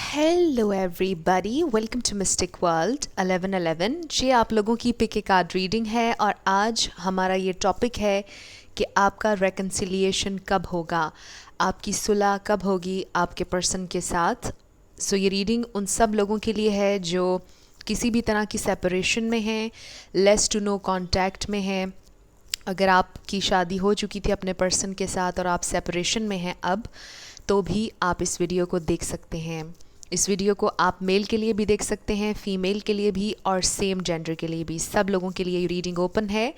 Hello everybody, welcome to mystic world 1111। ये आप लोगों की पिक ए कार्ड रीडिंग है और आज हमारा ये टॉपिक है कि आपका रेकन्सिलिएशन कब होगा, आपकी सुलह कब होगी आपके पर्सन के साथ। सो ये रीडिंग उन सब लोगों के लिए है जो किसी भी तरह की सेपरेशन में हैं, लेस टू नो कांटेक्ट में हैं। अगर आपकी शादी हो चुकी थी अपने पर्सन के साथ और आप सेपरेशन में हैं अब, तो भी आप इस वीडियो को देख सकते हैं। इस वीडियो को आप मेल के लिए भी देख सकते हैं, फीमेल के लिए भी और सेम जेंडर के लिए भी। सब लोगों के लिए ये रीडिंग ओपन है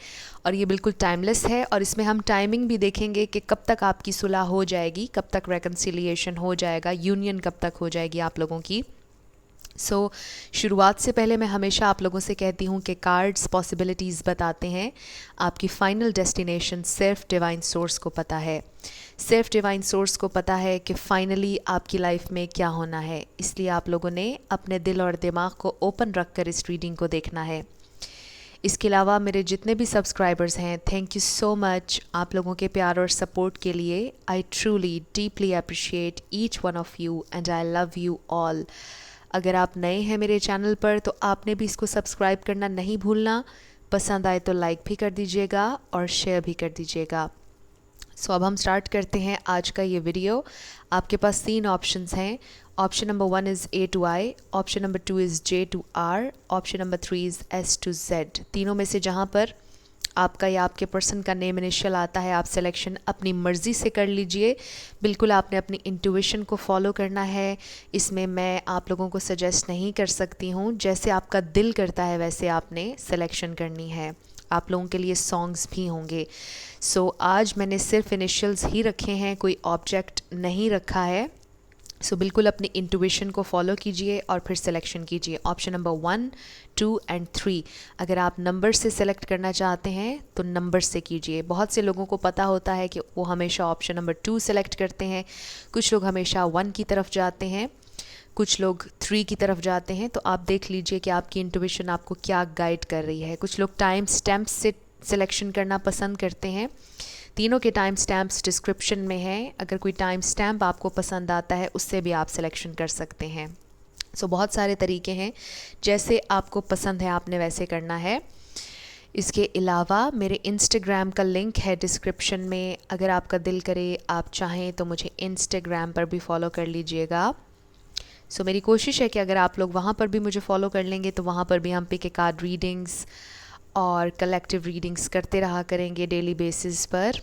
और ये बिल्कुल टाइमलेस है। और इसमें हम टाइमिंग भी देखेंगे कि कब तक आपकी सुलह हो जाएगी, कब तक रेकन्सिलिएशन हो जाएगा, यूनियन कब तक हो जाएगी आप लोगों की। शुरुआत से पहले मैं हमेशा आप लोगों से कहती हूँ कि कार्ड्स पॉसिबिलिटीज़ बताते हैं, आपकी फ़ाइनल डेस्टिनेशन सिर्फ डिवाइन सोर्स को पता है। सिर्फ डिवाइन सोर्स को पता है कि फ़ाइनली आपकी लाइफ में क्या होना है। इसलिए आप लोगों ने अपने दिल और दिमाग को ओपन रख कर इस रीडिंग को देखना है। इसके अलावा मेरे जितने भी सब्सक्राइबर्स हैं, थैंक यू सो मच आप लोगों के प्यार और सपोर्ट के लिए। I truly deeply appreciate each one of you and I love you all. अगर आप नए हैं मेरे चैनल पर तो आपने भी इसको सब्सक्राइब करना नहीं भूलना। पसंद आए तो लाइक भी कर दीजिएगा और शेयर भी कर दीजिएगा। अब हम स्टार्ट करते हैं आज का ये वीडियो। आपके पास 3 ऑप्शंस हैं। Option number 1 is A to I, option number 2 is J to R, option number 3 is S to Z। तीनों में से जहाँ पर आपका या आपके पर्सन का नेम इनिशियल आता है, आप सिलेक्शन अपनी मर्ज़ी से कर लीजिए। बिल्कुल आपने अपनी इंट्यूशन को फॉलो करना है। इसमें मैं आप लोगों को सजेस्ट नहीं कर सकती हूँ, जैसे आपका दिल करता है वैसे आपने सिलेक्शन करनी है। आप लोगों के लिए सॉन्ग्स भी होंगे। आज मैंने सिर्फ इनिशियल्स ही रखे हैं, कोई ऑब्जेक्ट नहीं रखा है। बिल्कुल अपनी इंट्यूशन को फॉलो कीजिए और फिर सिलेक्शन कीजिए। Option number 1, 2 and 3। अगर आप नंबर से सिलेक्ट करना चाहते हैं तो नंबर से कीजिए। बहुत से लोगों को पता होता है कि वो हमेशा ऑप्शन नंबर 2 सेलेक्ट करते हैं, कुछ लोग हमेशा 1 की तरफ जाते हैं, कुछ लोग 3 की तरफ जाते हैं। तो आप देख लीजिए कि आपकी इंट्यूशन आपको क्या गाइड कर रही है। कुछ लोग टाइम स्टैम्प से सिलेक्शन करना पसंद करते हैं। तीनों के टाइम स्टैम्प्स डिस्क्रिप्शन में हैं। अगर कोई टाइम स्टैम्प आपको पसंद आता है उससे भी आप सिलेक्शन कर सकते हैं। बहुत सारे तरीके हैं, जैसे आपको पसंद है आपने वैसे करना है। इसके अलावा मेरे इंस्टाग्राम का लिंक है डिस्क्रिप्शन में। अगर आपका दिल करे, आप चाहें तो मुझे इंस्टाग्राम पर भी फॉलो कर लीजिएगा। मेरी कोशिश है कि अगर आप लोग वहाँ पर भी मुझे फॉलो कर लेंगे तो वहाँ पर भी हम पिक ए कार्ड रीडिंग्स और कलेक्टिव रीडिंग्स करते रहा करेंगे डेली बेसिस पर।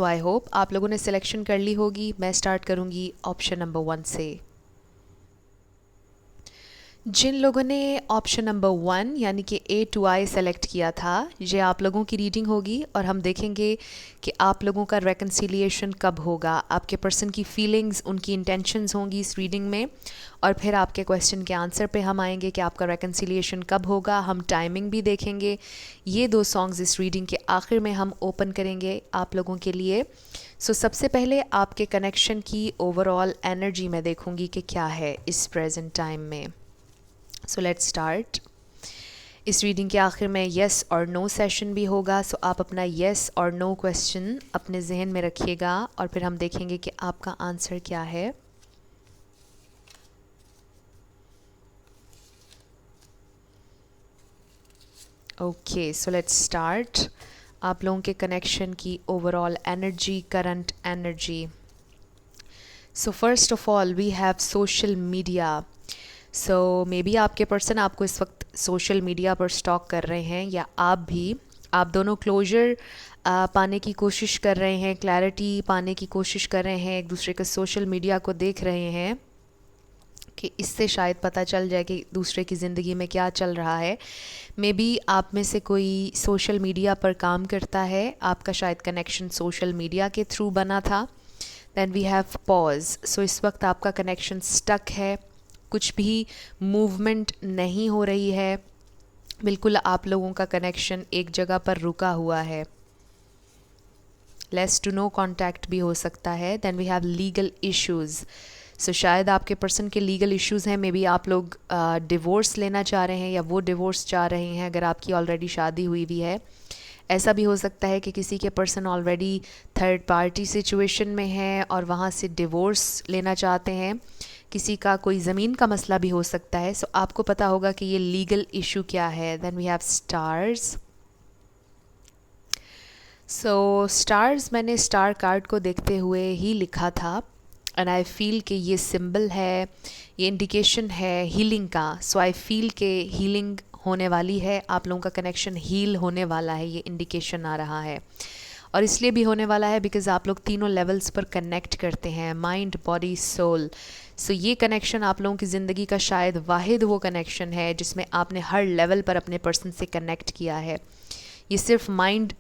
आई होप आप लोगों ने सिलेक्शन कर ली होगी। मैं स्टार्ट करूँगी ऑप्शन नंबर 1 से। जिन लोगों ने ऑप्शन नंबर 1 यानी कि A to I सेलेक्ट किया था, ये आप लोगों की रीडिंग होगी और हम देखेंगे कि आप लोगों का रेकन्सिलिएशन कब होगा। आपके पर्सन की फीलिंग्स, उनकी इंटेंशंस होंगी इस रीडिंग में, और फिर आपके क्वेश्चन के आंसर पे हम आएंगे कि आपका रेकन्सिलिएशन कब होगा। हम टाइमिंग भी देखेंगे। ये 2 सॉन्ग्स इस रीडिंग के आखिर में हम ओपन करेंगे आप लोगों के लिए। सबसे पहले आपके कनेक्शन की ओवरऑल एनर्जी मैं देखूंगी कि क्या है इस प्रेजेंट टाइम में। Let's start. इस रीडिंग के आखिर में येस और नो सेशन भी होगा। आप अपना येस और नो क्वेश्चन अपने जहन में रखिएगा और फिर हम देखेंगे कि आपका आंसर क्या है। Okay, let's start. आप लोगों के कनेक्शन की overall energy, current energy. First of all we have social media. Maybe आपके पर्सन आपको इस वक्त सोशल मीडिया पर स्टॉक कर रहे हैं, या आप दोनों क्लोजर पाने की कोशिश कर रहे हैं, क्लैरिटी पाने की कोशिश कर रहे हैं, एक दूसरे के सोशल मीडिया को देख रहे हैं कि इससे शायद पता चल जाए कि दूसरे की ज़िंदगी में क्या चल रहा है। मे बी आप में से कोई सोशल मीडिया पर काम करता है, आपका शायद कनेक्शन सोशल मीडिया के थ्रू बना था। Then we have pause. इस वक्त आपका कनेक्शन स्टक है, कुछ भी मूवमेंट नहीं हो रही है, बिल्कुल आप लोगों का कनेक्शन एक जगह पर रुका हुआ है। लेस टू नो कांटेक्ट भी हो सकता है। Then we have legal issues. शायद आपके पर्सन के लीगल इश्यूज़ हैं। मे बी आप लोग डिवोर्स लेना चाह रहे हैं या वो डिवोर्स चाह रहे हैं, अगर आपकी ऑलरेडी शादी हुई भी है। ऐसा भी हो सकता है कि किसी के person already third party situation में है और वहाँ से डिवोर्स लेना चाहते हैं। किसी का कोई ज़मीन का मसला भी हो सकता है. सो आपको पता होगा कि ये लीगल इशू क्या है. Then we have stars. So stars मैंने स्टार कार्ड को देखते हुए ही लिखा था एंड आई फील कि ये सिंबल है, ये इंडिकेशन है हीलिंग का. सो आई फील कि हीलिंग होने वाली है, आप लोगों का कनेक्शन हील होने वाला है, ये इंडिकेशन आ रहा है. और इसलिए भी होने वाला है बिकॉज़ आप लोग तीनों लेवल्स पर कनेक्ट करते हैं, माइंड, बॉडी, सोल. सो ये कनेक्शन आप लोगों की ज़िंदगी का शायद वाहिद वो कनेक्शन है जिसमें आपने हर लेवल पर अपने पर्सन से कनेक्ट किया है. ये सिर्फ माइंड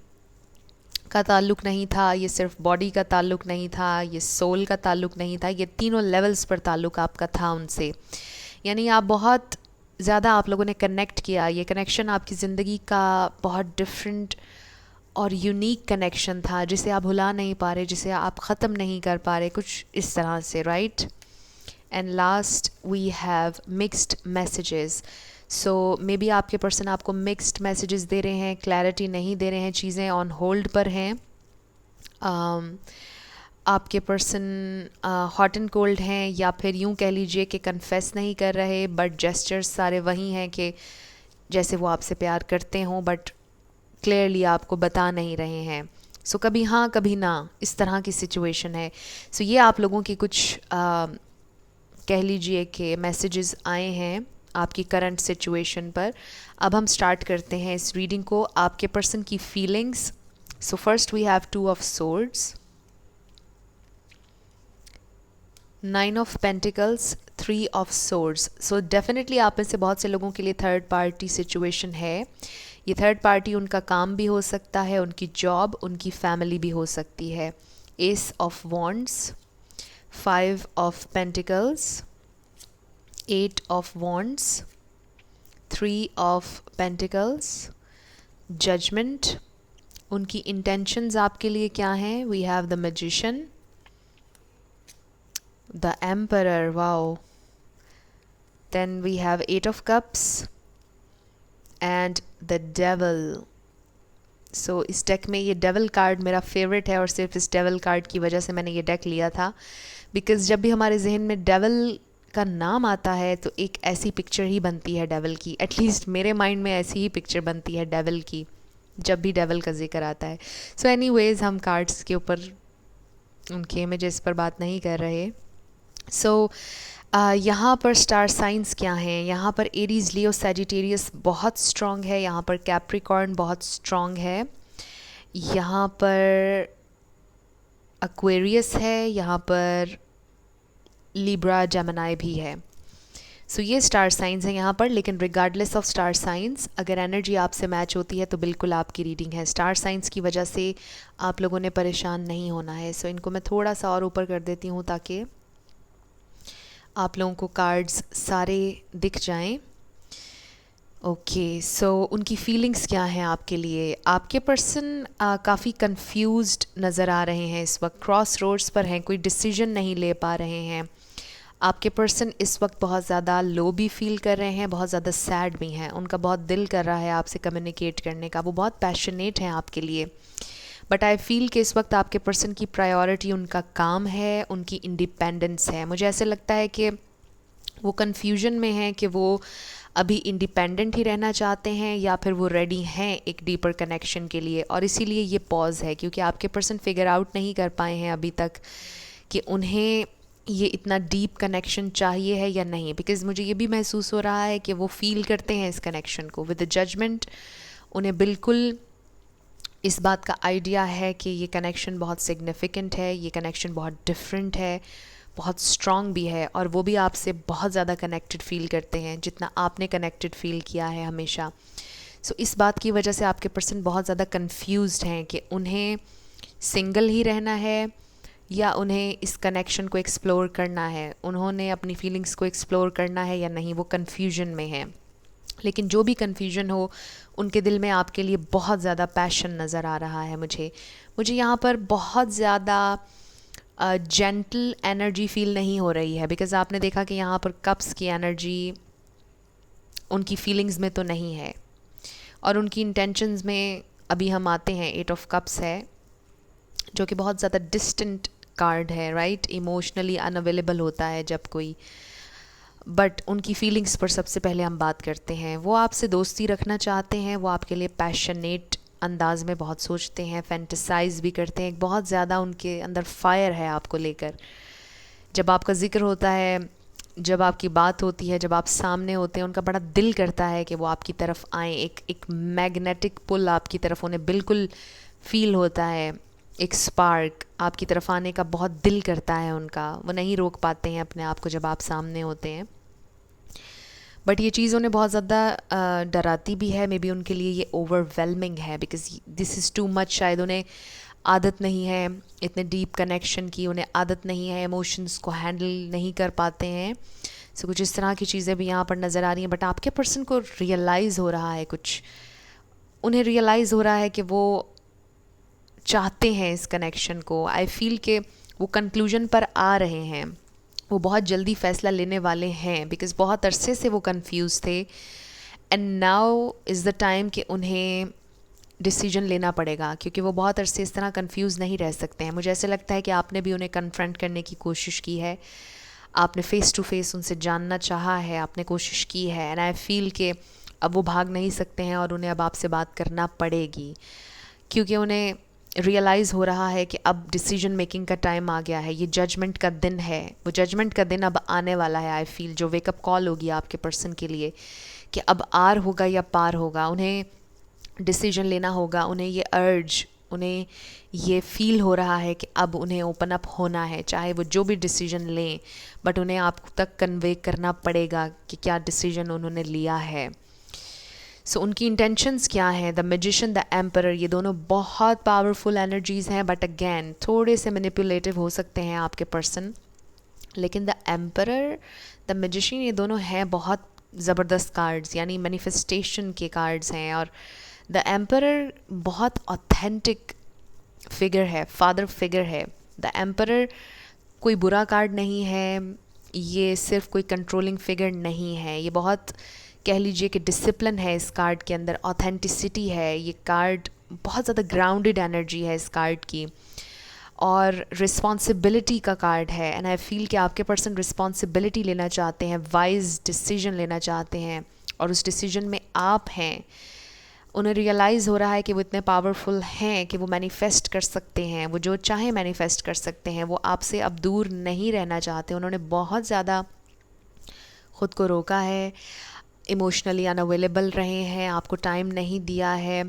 का ताल्लुक़ नहीं था, ये सिर्फ बॉडी का ताल्लुक़ नहीं था, ये सोल का ताल्लुक़ नहीं था, ये तीनों लेवल्स पर ताल्लुक़ आपका था उनसे. यानी आप बहुत ज़्यादा आप लोगों ने कनेक्ट किया. ये कनेक्शन आपकी ज़िंदगी का बहुत डिफरेंट और यूनिक कनेक्शन था जिसे आप भुला नहीं पा रहे, जिसे आप ख़त्म नहीं कर पा रहे, कुछ इस तरह से, right. And last we have mixed messages. So maybe आपके पर्सन आपको मिक्स्ड मैसेजेस दे रहे हैं, क्लैरिटी नहीं दे रहे हैं, चीज़ें ऑन होल्ड पर हैं. आपके पर्सन हॉट एंड कोल्ड हैं, या फिर यूं कह लीजिए कि कन्फेस नहीं कर रहे, बट जेस्चर्स सारे वही हैं कि जैसे वो आपसे प्यार करते हों, बट क्लियरली आपको बता नहीं रहे हैं. सो कभी हाँ कभी ना, इस तरह की सिचुएशन है. सो ये आप लोगों की कुछ कह लीजिए कि मैसेजेस आए हैं आपकी करंट सिचुएशन पर. अब हम स्टार्ट करते हैं इस रीडिंग को, आपके पर्सन की feelings. So first we have 2 of swords, 9 of pentacles, 3 of swords. So definitely आप में से बहुत से लोगों के लिए थर्ड पार्टी सिचुएशन है. ये थर्ड पार्टी उनका काम भी हो सकता है, उनकी जॉब, उनकी फैमिली भी हो सकती है. Ace of wands, 5 of pentacles, 8 of wands, 3 of pentacles, judgment. उनकी इंटेंशंस आपके लिए क्या हैं? We have the magician, the emperor, wow. Then we have 8 of cups and the devil. So इस डेक में ये डेविल कार्ड मेरा फेवरेट है और सिर्फ इस डेविल कार्ड की वजह से मैंने ये डेक लिया था. बिकॉज़ जब भी हमारे जहन में डेविल का नाम आता है तो एक ऐसी पिक्चर ही बनती है डेविल की. एटलीस्ट मेरे माइंड में ऐसी ही पिक्चर बनती है डेविल की जब भी डेविल का जिक्र आता है. सो एनीवेज हम कार्ड्स के ऊपर उनके इमेजेस पर बात नहीं कर रहे. सो यहाँ पर स्टार साइंस क्या हैं? यहाँ पर एरीज, लियो, सैजिटेरियस बहुत स्ट्रॉन्ग है. यहाँ पर कैप्रिकॉर्न बहुत स्ट्रॉन्ग है. यहाँ पर एक्वेरियस है. यहाँ पर लिब्रा, जेमिनी भी है. सो ये स्टार साइंस हैं यहाँ पर. लेकिन रिगार्डलेस ऑफ स्टार साइंस, अगर एनर्जी आपसे मैच होती है तो बिल्कुल आपकी रीडिंग है. स्टार साइंस की वजह से आप लोगों ने परेशान नहीं होना है. सो इनको मैं थोड़ा सा और ऊपर कर देती हूँ ताकि आप लोगों को कार्ड्स सारे दिख जाएं. ओके, सो उनकी फीलिंग्स क्या हैं आपके लिए? आपके पर्सन काफ़ी कंफ्यूज्ड नज़र आ रहे हैं इस वक्त, क्रॉस रोड्स पर हैं, कोई डिसीजन नहीं ले पा रहे हैं. आपके पर्सन इस वक्त बहुत ज़्यादा लो भी फील कर रहे हैं, बहुत ज़्यादा सैड भी हैं. उनका बहुत दिल कर रहा है आपसे कम्युनिकेट करने का, वो बहुत पैशनेट हैं आपके लिए. बट आई फील कि इस वक्त आपके पर्सन की प्रायोरिटी उनका काम है, उनकी इंडिपेंडेंस है. मुझे ऐसे लगता है कि वो कन्फ्यूजन में हैं कि वो अभी इंडिपेंडेंट ही रहना चाहते हैं या फिर वो रेडी हैं एक डीपर कनेक्शन के लिए. और इसीलिए ये पॉज है क्योंकि आपके पर्सन फिगर आउट नहीं कर पाए हैं अभी तक कि उन्हें ये इतना डीप कनेक्शन चाहिए है या नहीं. बिकॉज़ मुझे ये भी महसूस हो रहा है कि वो फील करते हैं इस कनेक्शन को विद द जजमेंट. उन्हें बिल्कुल इस बात का आइडिया है कि ये कनेक्शन बहुत सिग्निफिकेंट है, ये कनेक्शन बहुत डिफरेंट है, बहुत स्ट्रॉन्ग भी है. और वो भी आपसे बहुत ज़्यादा कनेक्टेड फ़ील करते हैं जितना आपने कनेक्टेड फ़ील किया है हमेशा. सो इस बात की वजह से आपके पर्सन बहुत ज़्यादा कंफ्यूज्ड हैं कि उन्हें सिंगल ही रहना है या उन्हें इस कनेक्शन को एक्सप्लोर करना है, उन्होंने अपनी फीलिंग्स को एक्सप्लोर करना है या नहीं. वो कन्फ्यूजन में है. लेकिन जो भी कन्फ्यूजन हो, उनके दिल में आपके लिए बहुत ज़्यादा पैशन नज़र आ रहा है. मुझे यहाँ पर बहुत ज़्यादा जेंटल एनर्जी फील नहीं हो रही है. बिकॉज़ आपने देखा कि यहाँ पर कप्स की एनर्जी उनकी फीलिंग्स में तो नहीं है और उनकी इंटेंशंस में अभी हम आते हैं. 8 ऑफ कप्स है जो कि बहुत ज़्यादा डिस्टेंट कार्ड है, राइट। इमोशनली अनअवेलेबल होता है जब कोई, बट उनकी फीलिंग्स पर सबसे पहले हम बात करते हैं। वो आपसे दोस्ती रखना चाहते हैं, वो आपके लिए पैशनेट अंदाज में बहुत सोचते हैं, फैंटेसाइज भी करते हैं, बहुत ज़्यादा उनके अंदर फायर है आपको लेकर। जब आपका जिक्र होता है, जब आपकी बात होती है, जब आप सामने होते हैं, उनका बड़ा दिल करता है कि वो आपकी तरफ आएँ। एक मैग्नेटिक पुल आपकी तरफ उन्हें बिल्कुल फील होता है, एक स्पार्क आपकी तरफ आने का बहुत दिल करता है उनका। वो नहीं रोक पाते हैं अपने आप को जब आप सामने होते हैं। बट ये चीज़ उन्हें बहुत ज़्यादा डराती भी है। मे बी उनके लिए ये ओवरवेलमिंग है, because this is too much. शायद उन्हें आदत नहीं है इतने डीप कनेक्शन की, उन्हें आदत नहीं है, इमोशंस को हैंडल नहीं कर पाते हैं। सो कुछ इस तरह की चीज़ें भी यहाँ पर नज़र आ रही हैं। बट आपके पर्सन को रियलाइज़ हो रहा है, कुछ उन्हें रियलाइज़ हो रहा है कि वो चाहते हैं इस कनेक्शन को। आई फील कि वो कंक्लूजन पर आ रहे हैं, वो बहुत जल्दी फ़ैसला लेने वाले हैं, बिकॉज़ बहुत अरसे से वो कंफ्यूज थे। And now is the time कि उन्हें डिसीजन लेना पड़ेगा, क्योंकि वो बहुत अरसे इस तरह कंफ्यूज नहीं रह सकते हैं। मुझे ऐसे लगता है कि आपने भी उन्हें कन्फ्रंट करने की कोशिश की है, आपने फ़ेस टू फेस उनसे जानना चाहा है, आपने कोशिश की है। एंड आई फील कि अब वो भाग नहीं सकते हैं और उन्हें अब आपसे बात करना पड़ेगी, क्योंकि उन्हें रियलाइज़ हो रहा है कि अब डिसीजन मेकिंग का टाइम आ गया है। ये जजमेंट का दिन है, वो जजमेंट का दिन अब आने वाला है। आई फील जो वेकअप कॉल होगी आपके पर्सन के लिए कि अब आर होगा या पार होगा। उन्हें डिसीजन लेना होगा, उन्हें ये अर्ज, उन्हें ये फील हो रहा है कि अब उन्हें ओपन अप होना है। चाहे वो जो भी डिसीजन लें, बट उन्हें आप तक कन्वे करना पड़ेगा कि क्या डिसीजन उन्होंने लिया है। सो उनकी इंटेंशंस क्या हैं। द मैजिशियन, द एम्परर, ये दोनों बहुत पावरफुल एनर्जीज़ हैं, बट अगेन थोड़े से मैनिपुलेटिव हो सकते हैं आपके पर्सन। लेकिन द एम्परर, द मैजिशियन, ये दोनों हैं बहुत ज़बरदस्त कार्ड्स, यानी मैनिफेस्टेशन के कार्ड्स हैं। और द एम्परर बहुत ऑथेंटिक फिगर है, फादर फिगर है। द एम्परर कोई बुरा कार्ड नहीं है, ये सिर्फ कोई कंट्रोलिंग फिगर नहीं है, ये बहुत कह लीजिए कि डिसिप्लिन है इस कार्ड के अंदर, ऑथेंटिसिटी है। ये कार्ड बहुत ज़्यादा ग्राउंडेड एनर्जी है इस कार्ड की, और रिस्पॉन्सिबिलिटी का कार्ड है। एंड आई फील कि आपके पर्सन रिस्पॉन्सिबिलिटी लेना चाहते हैं, वाइज डिसीजन लेना चाहते हैं, और उस डिसीजन में आप हैं। उन्हें रियलाइज़ हो रहा है कि वो इतने पावरफुल हैं कि वो मैनिफेस्ट कर सकते हैं, वो जो चाहे मैनिफेस्ट कर सकते हैं। वो आपसे अब दूर नहीं रहना चाहते। उन्होंने बहुत ज़्यादा ख़ुद को रोका है, इमोशनली अनअवेलेबल रहे हैं, आपको टाइम नहीं दिया है।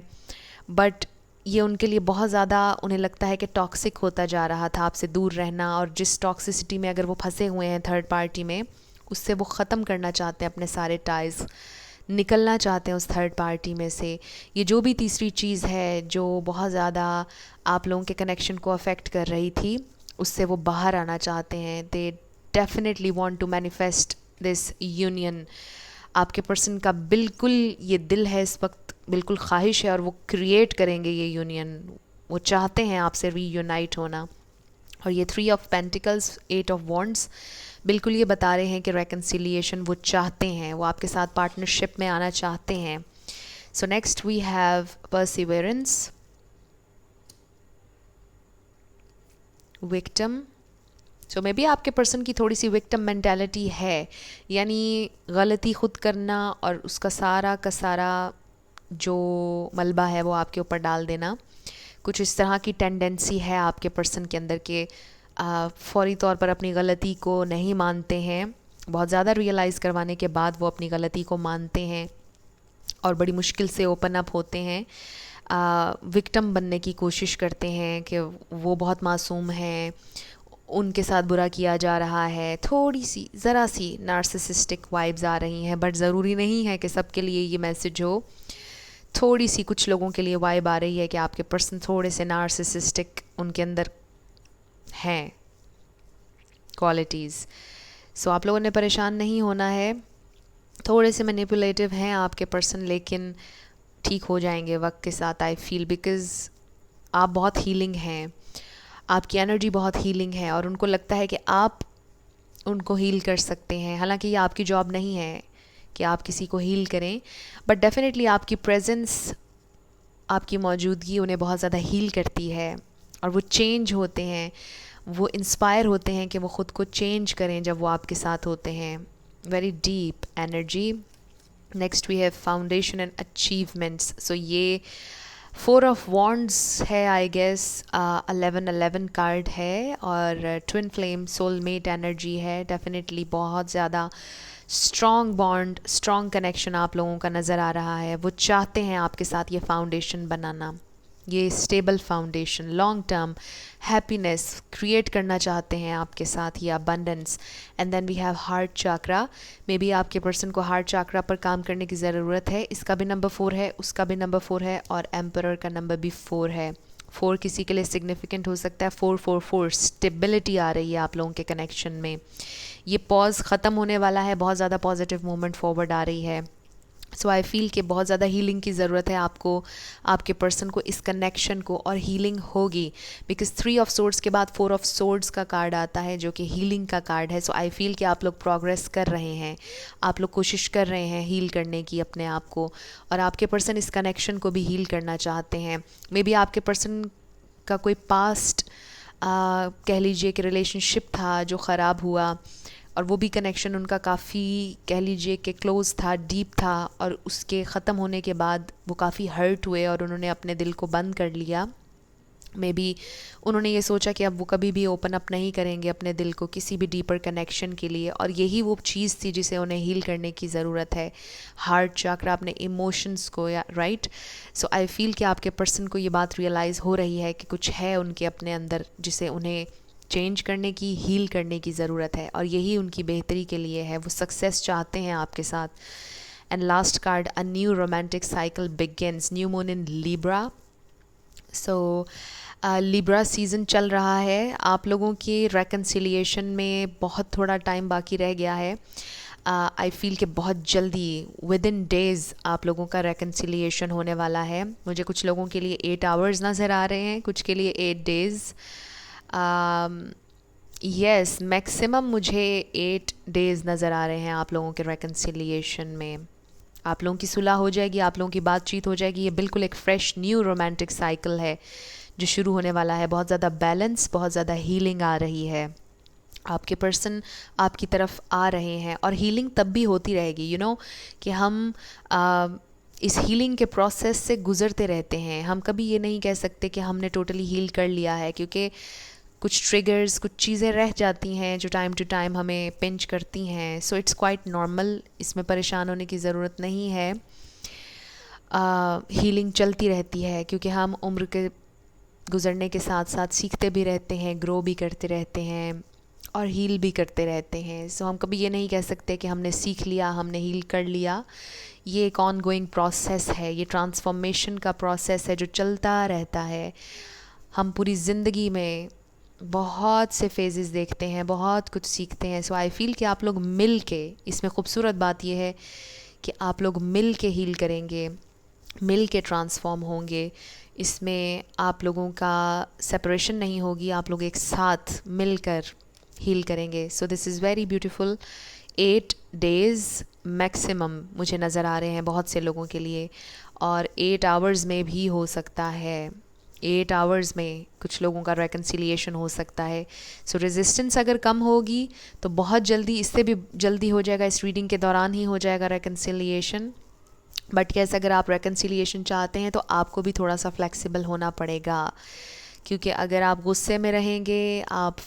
बट ये उनके लिए बहुत ज़्यादा, उन्हें लगता है कि टॉक्सिक होता जा रहा था आपसे दूर रहना। और जिस टॉक्सिसिटी में अगर वो फंसे हुए हैं थर्ड पार्टी में, उससे वो ख़त्म करना चाहते हैं अपने सारे टाइज़, निकलना चाहते हैं उस थर्ड पार्टी में से। ये जो भी तीसरी चीज़ है जो बहुत ज़्यादा आप लोगों के कनेक्शन को अफेक्ट कर रही थी, उससे वो बाहर आना चाहते हैं। They definitely want to manifest this union. आपके पर्सन का बिल्कुल ये दिल है इस वक्त, बिल्कुल ख्वाहिश है, और वो क्रिएट करेंगे ये यूनियन। वो चाहते हैं आपसे रीयूनाइट होना। और ये 3 ऑफ पेंटिकल्स, 8 ऑफ वॉन्ड्स बिल्कुल ये बता रहे हैं कि रेकन्सिलिएशन वो चाहते हैं, वो आपके साथ पार्टनरशिप में आना चाहते हैं। So next we have perseverance, victim. So maybe आपके पर्सन की थोड़ी सी विक्टिम मेंटालिटी है, यानी गलती खुद करना और उसका सारा का सारा जो मलबा है वो आपके ऊपर डाल देना। कुछ इस तरह की टेंडेंसी है आपके पर्सन के अंदर के फौरी तौर पर अपनी गलती को नहीं मानते हैं। बहुत ज़्यादा रियलाइज़ करवाने के बाद वो अपनी गलती को मानते हैं और बड़ी मुश्किल से ओपन अप होते हैं। विक्टिम बनने की कोशिश करते हैं कि वो बहुत मासूम हैं, उनके साथ बुरा किया जा रहा है। थोड़ी सी ज़रा सी नार्सिसिस्टिक वाइब्स आ रही हैं, बट ज़रूरी नहीं है कि सबके लिए ये मैसेज हो। थोड़ी सी कुछ लोगों के लिए वाइब आ रही है कि आपके पर्सन थोड़े से नार्सिसिस्टिक उनके अंदर हैं क्वालिटीज़। सो आप लोगों ने परेशान नहीं होना है। थोड़े से मैनिपुलेटिव हैं आपके पर्सन, लेकिन ठीक हो जाएंगे वक्त के साथ। आई फील बिकॉज़ आप बहुत हीलिंग हैं, आपकी एनर्जी बहुत हीलिंग है, और उनको लगता है कि आप उनको हील कर सकते हैं। हालांकि ये आपकी जॉब नहीं है कि आप किसी को हील करें, बट डेफिनेटली आपकी प्रेजेंस, आपकी मौजूदगी उन्हें बहुत ज़्यादा हील करती है, और वो चेंज होते हैं। वो इंस्पायर होते हैं कि वो ख़ुद को चेंज करें जब वो आपके साथ होते हैं. Very deep energy. Next we have foundation and achievements. So ये 4 of Wands है आई गेस. 11 कार्ड है और ट्विन फ्लेम सोलमेट एनर्जी है. डेफिनेटली बहुत ज़्यादा स्ट्रॉन्ग बॉन्ड, स्ट्रॉन्ग कनेक्शन आप लोगों का नज़र आ रहा है. वो चाहते हैं आपके साथ ये फाउंडेशन बनाना, ये stable foundation, long term happiness create करना चाहते हैं आपके साथ, ये abundance. And then we have heart chakra. Maybe आपके पर्सन को हार्ट चाक्रा पर काम करने की ज़रूरत है. इसका भी नंबर 4 है, उसका भी नंबर 4 है और एम्परर का नंबर भी 4 है. 4 किसी के लिए सिग्निफिकेंट हो सकता है. 4 स्टेबिलिटी आ रही है आप लोगों के कनेक्शन में. ये पॉज ख़त्म होने वाला है. बहुत ज़्यादा पॉजिटिव मूवमेंट फॉरवर्ड आ रही है. सो आई फील कि बहुत ज़्यादा हीलिंग की ज़रूरत है आपको, आपके पर्सन को, इस कनेक्शन को. और हीलिंग होगी बिकॉज 3 of Swords के बाद 4 of Swords का कार्ड आता है जो कि हीलिंग का कार्ड है. सो आई फील कि आप लोग प्रोग्रेस कर रहे हैं, आप लोग कोशिश कर रहे हैं हील करने की अपने आप को. और आपके पर्सन इस कनेक्शन को भी हील करना चाहते हैं. मे बी आपके पर्सन का कोई पास्ट कह लीजिए कि रिलेशनशिप था जो ख़राब हुआ और वो भी कनेक्शन उनका काफ़ी कह लीजिए कि क्लोज़ था, डीप था, और उसके ख़त्म होने के बाद वो काफ़ी हर्ट हुए और उन्होंने अपने दिल को बंद कर लिया. मे बी उन्होंने ये सोचा कि अब वो कभी भी ओपन अप नहीं करेंगे अपने दिल को किसी भी डीपर कनेक्शन के लिए. और यही वो चीज़ थी जिसे उन्हें हील करने की ज़रूरत है. हार्ट चाक्रा, अपने इमोशंस को, या राइट. सो आई फील कि आपके पर्सन को ये बात रियलाइज़ हो रही है कि कुछ है उनके अपने अंदर जिसे उन्हें चेंज करने की, हील करने की ज़रूरत है. और यही उनकी बेहतरी के लिए है. वो सक्सेस चाहते हैं आपके साथ. And last card, a new romantic cycle begins. New moon in Libra. So Libra season चल रहा है. आप लोगों की रेकन्सिलिएशन में बहुत थोड़ा टाइम बाकी रह गया है. आई फील कि बहुत जल्दी विद इन डेज़ आप लोगों का रेकन्सिलिएशन होने वाला है. मुझे कुछ लोगों के लिए 8 hours नज़र आ रहे हैं, कुछ के लिए 8 days. यस, मैक्सिमम मुझे 8 days नज़र आ रहे हैं आप लोगों के रेकन्सिलिएशन में. आप लोगों की सुलह हो जाएगी, आप लोगों की बातचीत हो जाएगी. ये बिल्कुल एक फ़्रेश न्यू रोमांटिक साइकिल है जो शुरू होने वाला है. बहुत ज़्यादा बैलेंस, बहुत ज़्यादा हीलिंग आ रही है. आपके पर्सन आपकी तरफ आ रहे हैं और हीलिंग तब भी होती रहेगी. यू नो कि हम इस हीलिंग के प्रोसेस से गुज़रते रहते हैं. हम कभी ये नहीं कह सकते कि हमने टोटली हील कर लिया है, क्योंकि कुछ ट्रिगर्स, कुछ चीज़ें रह जाती हैं जो टाइम टू टाइम हमें पिंच करती हैं. सो इट्स क्वाइट नॉर्मल, इसमें परेशान होने की ज़रूरत नहीं है. हीलिंग चलती रहती है क्योंकि हम उम्र के गुज़रने के साथ साथ सीखते भी रहते हैं, ग्रो भी करते रहते हैं और हील भी करते रहते हैं. सो हम कभी ये नहीं कह सकते कि हमने सीख लिया, हमने हील कर लिया. ये एक ऑन गोइंग प्रोसेस है, ये ट्रांसफॉर्मेशन का प्रोसेस है जो चलता रहता है. हम पूरी ज़िंदगी में बहुत से फेजेस देखते हैं, बहुत कुछ सीखते हैं. सो आई फील कि आप लोग मिल के, इसमें ख़ूबसूरत बात यह है कि आप लोग मिल के हील करेंगे, मिल के ट्रांसफॉर्म होंगे. इसमें आप लोगों का सेपरेशन नहीं होगी, आप लोग एक साथ मिलकर हील करेंगे. So this is very beautiful. 8 days maximum मुझे नज़र आ रहे हैं बहुत से लोगों के लिए, और 8 hours में भी हो सकता है. 8 hours में कुछ लोगों का रेकन्सिलिएशन हो सकता है. सो रेजिस्टेंस अगर कम होगी तो बहुत जल्दी, इससे भी जल्दी हो जाएगा, इस रीडिंग के दौरान ही हो जाएगा रेकन्सिलिएशन. बट यस, अगर आप रेकन्सिलिएशन चाहते हैं तो आपको भी थोड़ा सा फ्लेक्सिबल होना पड़ेगा, क्योंकि अगर आप गुस्से में रहेंगे, आप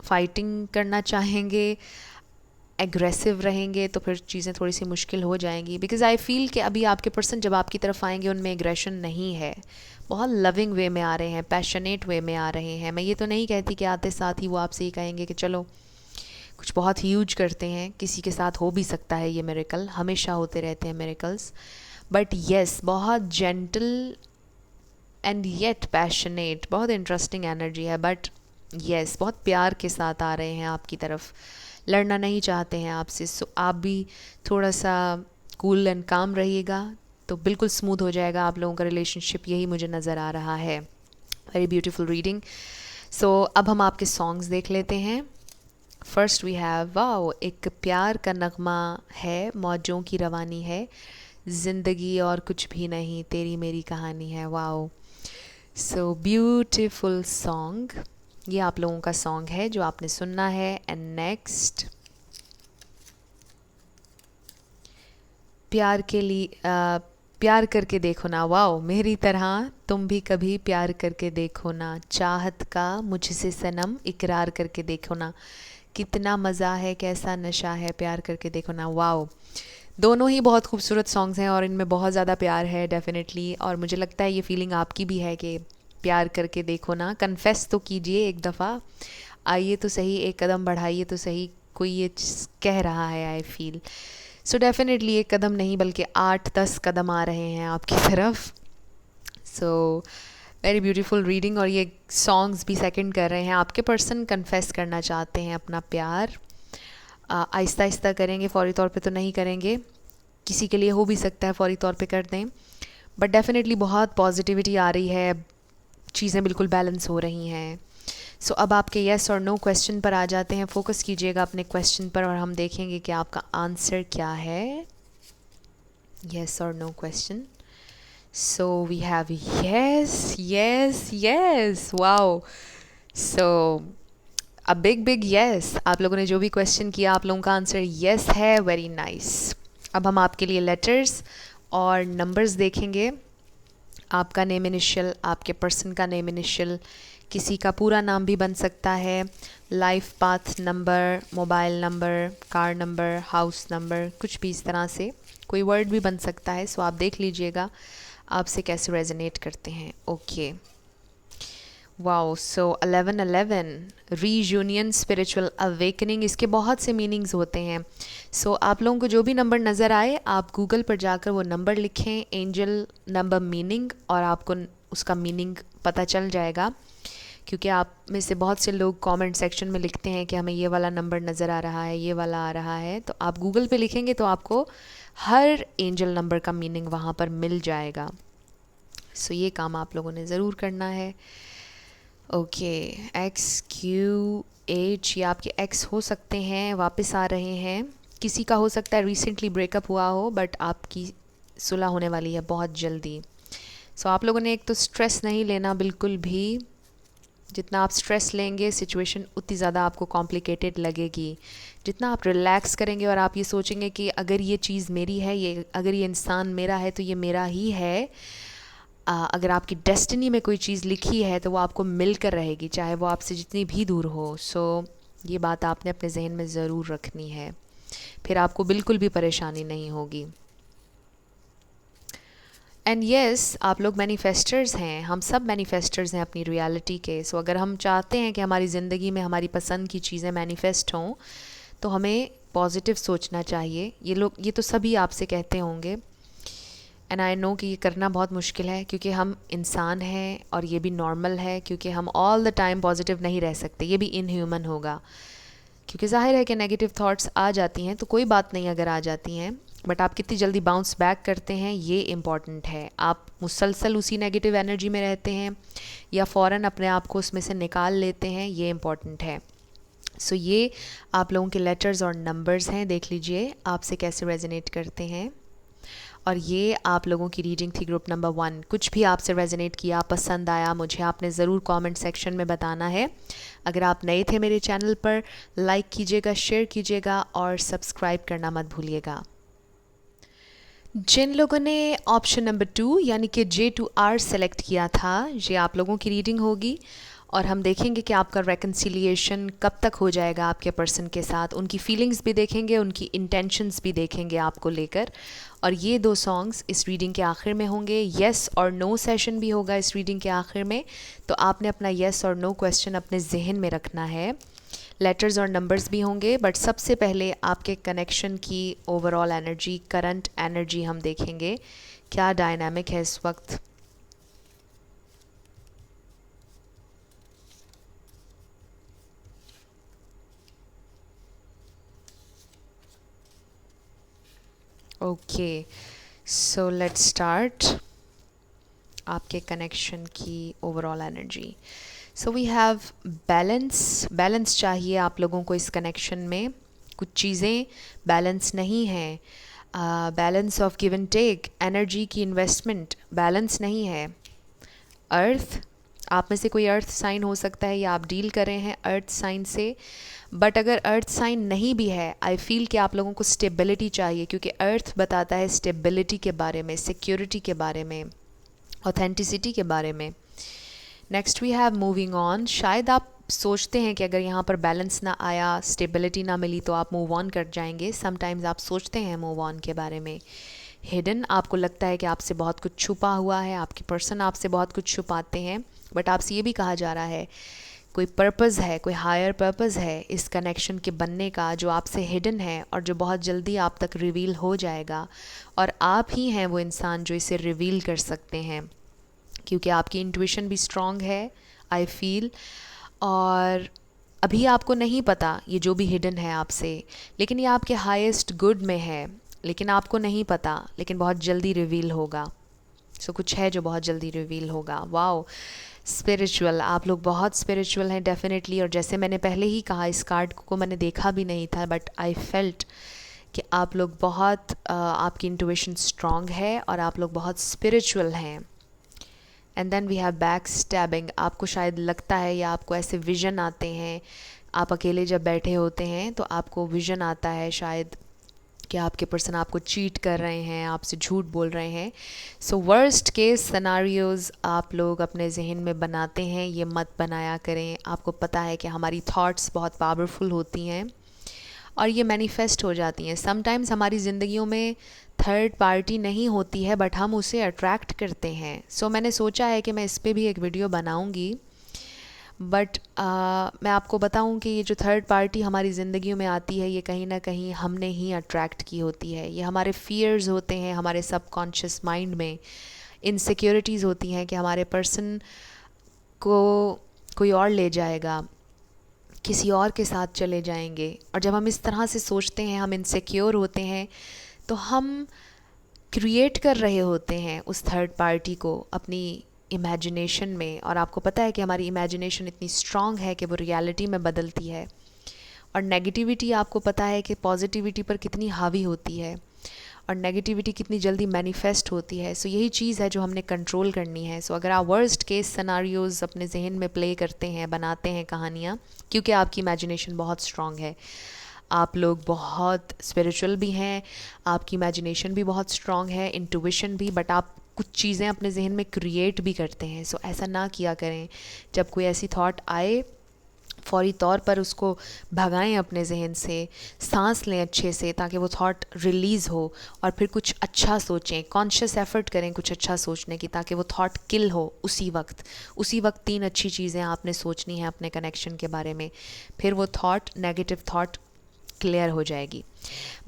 फाइटिंग करना चाहेंगे, एग्रेसिव रहेंगे, तो फिर चीज़ें थोड़ी सी मुश्किल हो जाएंगी. बिकॉज़ आई फील कि अभी आपके पर्सन जब आपकी तरफ आएंगे उनमें एग्रेशन नहीं है, बहुत लविंग वे में आ रहे हैं, पैशनेट वे में आ रहे हैं. मैं ये तो नहीं कहती कि आते साथ ही वो आपसे ही कहेंगे कि चलो कुछ बहुत ह्यूज करते हैं. किसी के साथ हो भी सकता है ये मिरेकल, हमेशा होते रहते हैं मिरेकल्स. बट येस, बहुत जेंटल एंड येट पैशनेट, बहुत इंटरेस्टिंग एनर्जी है. बट येस, बहुत प्यार के साथ आ रहे हैं आपकी तरफ, लड़ना नहीं चाहते हैं आपसे. सो आप भी थोड़ा सा कूल एंड काम रहिएगा तो बिल्कुल स्मूथ हो जाएगा आप लोगों का रिलेशनशिप. यही मुझे नज़र आ रहा है. Very beautiful reading. सो अब हम आपके सॉन्ग्स देख लेते हैं. फर्स्ट वी हैव, वाओ, एक प्यार का नगमा है, मौजों की रवानी है, ज़िंदगी और कुछ भी नहीं, तेरी मेरी कहानी है. Wow, so beautiful song. ये आप लोगों का सॉन्ग है जो आपने सुनना है। एंड नेक्स्ट, प्यार के लिए प्यार करके देखो ना, वाओ, मेरी तरह तुम भी कभी प्यार करके देखो ना, चाहत का मुझसे सनम इकरार करके देखो ना, कितना मज़ा है कैसा नशा है, प्यार करके देखो ना। वाओ, दोनों ही बहुत खूबसूरत सॉन्ग्स हैं और इनमें बहुत ज़्यादा प्यार है डेफिनेटली। और मुझे लगता है ये फीलिंग आपकी भी है कि प्यार करके देखो ना। कन्फेस तो कीजिए एक दफ़ा, आइए तो सही, एक कदम बढ़ाइए तो सही, कोई ये कह रहा है आई फील। सो डेफिनेटली एक कदम नहीं बल्कि 8-10 कदम आ रहे हैं आपकी तरफ। So very beautiful reading. और ये सॉन्ग्स भी सेकंड कर रहे हैं, आपके पर्सन कन्फेस करना चाहते हैं अपना प्यार। आहिस्ता आहिस्ता करेंगे, फौरी तौर पे तो नहीं करेंगे, किसी के लिए हो भी सकता है फौरी तौर पे कर दें, बट डेफिनेटली बहुत पॉजिटिविटी आ रही है, चीज़ें बिल्कुल बैलेंस हो रही हैं। सो अब आपके येस और नो क्वेश्चन पर आ जाते हैं। फोकस कीजिएगा अपने क्वेश्चन पर और हम देखेंगे कि आपका आंसर क्या है। येस और no question. So we have yes yes yes, wow. So a big big yes, आप लोगों ने जो भी क्वेश्चन किया आप लोगों का आंसर येस है। Very nice. अब हम आपके लिए लेटर्स और नंबर्स देखेंगे। आपका नेम इनिशियल, आपके पर्सन का नेम इनिशियल, किसी का पूरा नाम भी बन सकता है, life path number, mobile number, car number, house number, कुछ भी इस तरह से कोई वर्ड भी बन सकता है। सो आप देख लीजिएगा आपसे कैसे रेजोनेट करते हैं। Okay, wow. So 1111 reunion, spiritual awakening, इसके बहुत से मीनिंग्स होते हैं। सो आप लोगों को जो भी नंबर नज़र आए आप गूगल पर जाकर वो नंबर लिखें, एंजल नंबर मीनिंग, और आपको उसका मीनिंग पता चल जाएगा। क्योंकि आप में से बहुत से लोग कमेंट सेक्शन में लिखते हैं कि हमें ये वाला नंबर नज़र आ रहा है, ये वाला आ रहा है, तो आप गूगल पे लिखेंगे तो आपको हर एंजल नंबर का मीनिंग वहाँ पर मिल जाएगा। सो ये काम आप लोगों ने ज़रूर करना है। ओके, XQH, ये आपके एक्स हो सकते हैं, वापस आ रहे हैं। किसी का हो सकता है रिसेंटली ब्रेकअप हुआ हो, बट आपकी सुलह होने वाली है बहुत जल्दी। सो आप लोगों ने एक तो स्ट्रेस नहीं लेना बिल्कुल भी, जितना आप स्ट्रेस लेंगे सिचुएशन उतनी ज़्यादा आपको कॉम्प्लिकेटेड लगेगी। जितना आप रिलैक्स करेंगे और आप ये सोचेंगे कि अगर ये चीज़ मेरी है, ये अगर ये इंसान मेरा है तो ये मेरा ही है, अगर आपकी डेस्टिनी में कोई चीज़ लिखी है तो वो आपको मिलकर रहेगी, चाहे वो आपसे जितनी भी दूर हो। सो ये बात आपने अपने जहन में ज़रूर रखनी है, फिर आपको बिल्कुल भी परेशानी नहीं होगी। एंड येस, आप लोग मैनिफेस्टर्स हैं, हम सब मैनिफेस्टर्स हैं अपनी रियलिटी के। सो अगर हम चाहते हैं कि हमारी ज़िंदगी में हमारी पसंद की चीज़ें मैनिफेस्ट हों तो हमें पॉजिटिव सोचना चाहिए। ये तो सभी आपसे कहते होंगे, एंड आई नो कि ये करना बहुत मुश्किल है क्योंकि हम इंसान हैं और ये भी नॉर्मल है, क्योंकि हम ऑल द टाइम पॉजिटिव नहीं रह सकते, ये भी इनह्यूमन होगा। क्योंकि जाहिर है कि नेगेटिव थॉट्स आ जाती हैं, तो कोई बात नहीं अगर आ जाती हैं, बट आप कितनी जल्दी बाउंस बैक करते हैं ये इम्पॉर्टेंट है। आप मुसलसल उसी नेगेटिव एनर्जी में रहते हैं या फ़ौरन अपने आप को उसमें से निकाल लेते हैं, ये इम्पॉर्टेंट है। सो ये आप लोगों के लेटर्स और नंबर्स हैं, देख लीजिए आपसे कैसे रेजोनेट करते हैं। और ये आप लोगों की रीडिंग थी ग्रुप नंबर 1। कुछ भी आपसे रेजोनेट किया, पसंद आया, मुझे आपने ज़रूर कमेंट सेक्शन में बताना है। अगर आप नए थे मेरे चैनल पर, लाइक कीजिएगा, शेयर कीजिएगा और सब्सक्राइब करना मत भूलिएगा। जिन लोगों ने ऑप्शन नंबर 2 यानी कि J2R सेलेक्ट किया था, ये आप लोगों की रीडिंग होगी और हम देखेंगे कि आपका रेकन्सिलिएशन कब तक हो जाएगा आपके पर्सन के साथ। उनकी फीलिंग्स भी देखेंगे, उनकी इंटेंशंस भी देखेंगे आपको लेकर। और ये 2 सॉन्ग्स इस रीडिंग के आखिर में होंगे। येस और नो सेशन भी होगा इस रीडिंग के आखिर में, तो आपने अपना येस और नो क्वेश्चन अपने जहन में रखना है। लेटर्स और नंबर्स भी होंगे, बट सबसे पहले आपके कनेक्शन की ओवरऑल एनर्जी, करंट एनर्जी हम देखेंगे, क्या डायनामिक है इस वक्त। ओके, सो लेट्स स्टार्ट आपके कनेक्शन की overall energy. So we have balance चाहिए आप लोगों को इस कनेक्शन में। कुछ चीज़ें बैलेंस नहीं हैं, balance of give and take, energy की इन्वेस्टमेंट बैलेंस नहीं है। अर्थ आप में से कोई अर्थ साइन हो सकता है या आप डील कर रहे हैं अर्थ साइन से, बट अगर अर्थ साइन नहीं भी है, आई फील कि आप लोगों को स्टेबिलिटी चाहिए, क्योंकि अर्थ बताता है स्टेबिलिटी के बारे में, सिक्योरिटी के बारे में, ऑथेंटिसिटी के बारे में। Next we have moving on. शायद आप सोचते हैं कि अगर यहाँ पर बैलेंस ना आया, स्टेबिलिटी ना मिली तो आप मूव ऑन कर जाएंगे। समटाइम्स आप सोचते हैं मूव ऑन के बारे में। हिडन, आपको लगता है कि आपसे बहुत कुछ छुपा हुआ है, आपके पर्सन आपसे बहुत कुछ छुपाते हैं, बट आपसे ये भी कहा जा रहा है कोई पर्पज़ है, कोई हायर पर्पज़ है इस कनेक्शन के बनने का, जो आपसे हिडन है और जो बहुत जल्दी आप तक रिवील हो जाएगा। और आप ही हैं वो इंसान जो इसे रिवील कर सकते हैं, क्योंकि आपकी इंट्यूशन भी स्ट्रॉन्ग है, आई फील। और अभी आपको नहीं पता ये जो भी हिडन है आपसे, लेकिन ये आपके हाईएस्ट गुड में है, लेकिन आपको नहीं पता, लेकिन बहुत जल्दी रिवील होगा। सो कुछ है जो बहुत जल्दी रिवील होगा। वाओ, स्पिरिचुअल, आप लोग बहुत स्पिरिचुअल हैं डेफिनेटली। और जैसे मैंने पहले ही कहा, इस कार्ड को मैंने देखा भी नहीं था, बट आई फेल्ट कि आप लोग बहुत आपकी इंट्यूशन स्ट्रॉन्ग है और आप लोग बहुत स्पिरिचुअल हैं। And then we have backstabbing. आपको शायद लगता है या आपको ऐसे विज़न आते हैं, आप अकेले जब बैठे होते हैं तो आपको विज़न आता है शायद कि आपके पर्सन आपको चीट कर रहे हैं, आपसे झूठ बोल रहे हैं। सो वर्स्ट केस सिनारियोज़ आप लोग अपने जहन में बनाते हैं, ये मत बनाया करें। आपको पता है कि हमारी थॉट्स बहुत पावरफुल होती हैं और ये मैनिफेस्ट हो जाती हैं। समटाइम्स हमारी ज़िंदगियों में थर्ड पार्टी नहीं होती है, बट हम उसे अट्रैक्ट करते हैं। सो मैंने सोचा है कि मैं इस पर भी एक वीडियो बनाऊंगी, बट मैं आपको बताऊं कि ये जो थर्ड पार्टी हमारी ज़िंदगियों में आती है, ये कहीं ना कहीं हमने ही अट्रैक्ट की होती है। ये हमारे फियर्स होते हैं, हमारे सबकॉन्शियस माइंड में इनसिक्योरिटीज़ होती हैं कि हमारे पर्सन को कोई और ले जाएगा, किसी और के साथ चले जाएंगे। और जब हम इस तरह से सोचते हैं, हम इनसिक्योर होते हैं, तो हम क्रिएट कर रहे होते हैं उस थर्ड पार्टी को अपनी इमेजिनेशन में। और आपको पता है कि हमारी इमेजिनेशन इतनी स्ट्रॉन्ग है कि वो रियलिटी में बदलती है। और नेगेटिविटी, आपको पता है कि पॉजिटिविटी पर कितनी हावी होती है और नेगेटिविटी कितनी जल्दी मैनिफेस्ट होती है। सो यही चीज़ है जो हमने कंट्रोल करनी है। सो अगर आप वर्स्ट केस सिनारियोज़ अपने जहन में प्ले करते हैं, बनाते हैं कहानियाँ, क्योंकि आपकी इमेजिनेशन बहुत स्ट्रॉन्ग है, आप लोग बहुत स्पिरिचुअल भी हैं, आपकी इमेजिनेशन भी बहुत स्ट्रॉन्ग है, इंट्यूशन भी, बट आप कुछ चीज़ें अपने जहन में क्रिएट भी करते हैं। सो ऐसा ना किया करें। जब कोई ऐसी थॉट आए, फौरी तौर पर उसको भगाएं अपने जहन से, सांस लें अच्छे से ताकि वो थॉट रिलीज़ हो, और फिर कुछ अच्छा सोचें, कॉन्शियस एफर्ट करें कुछ अच्छा सोचने की, ताकि वो थॉट किल हो उसी वक्त। उसी वक्त 3 अच्छी चीज़ें आपने सोचनी है अपने कनेक्शन के बारे में, फिर वो थॉट, नेगेटिव थॉट क्लियर हो जाएगी।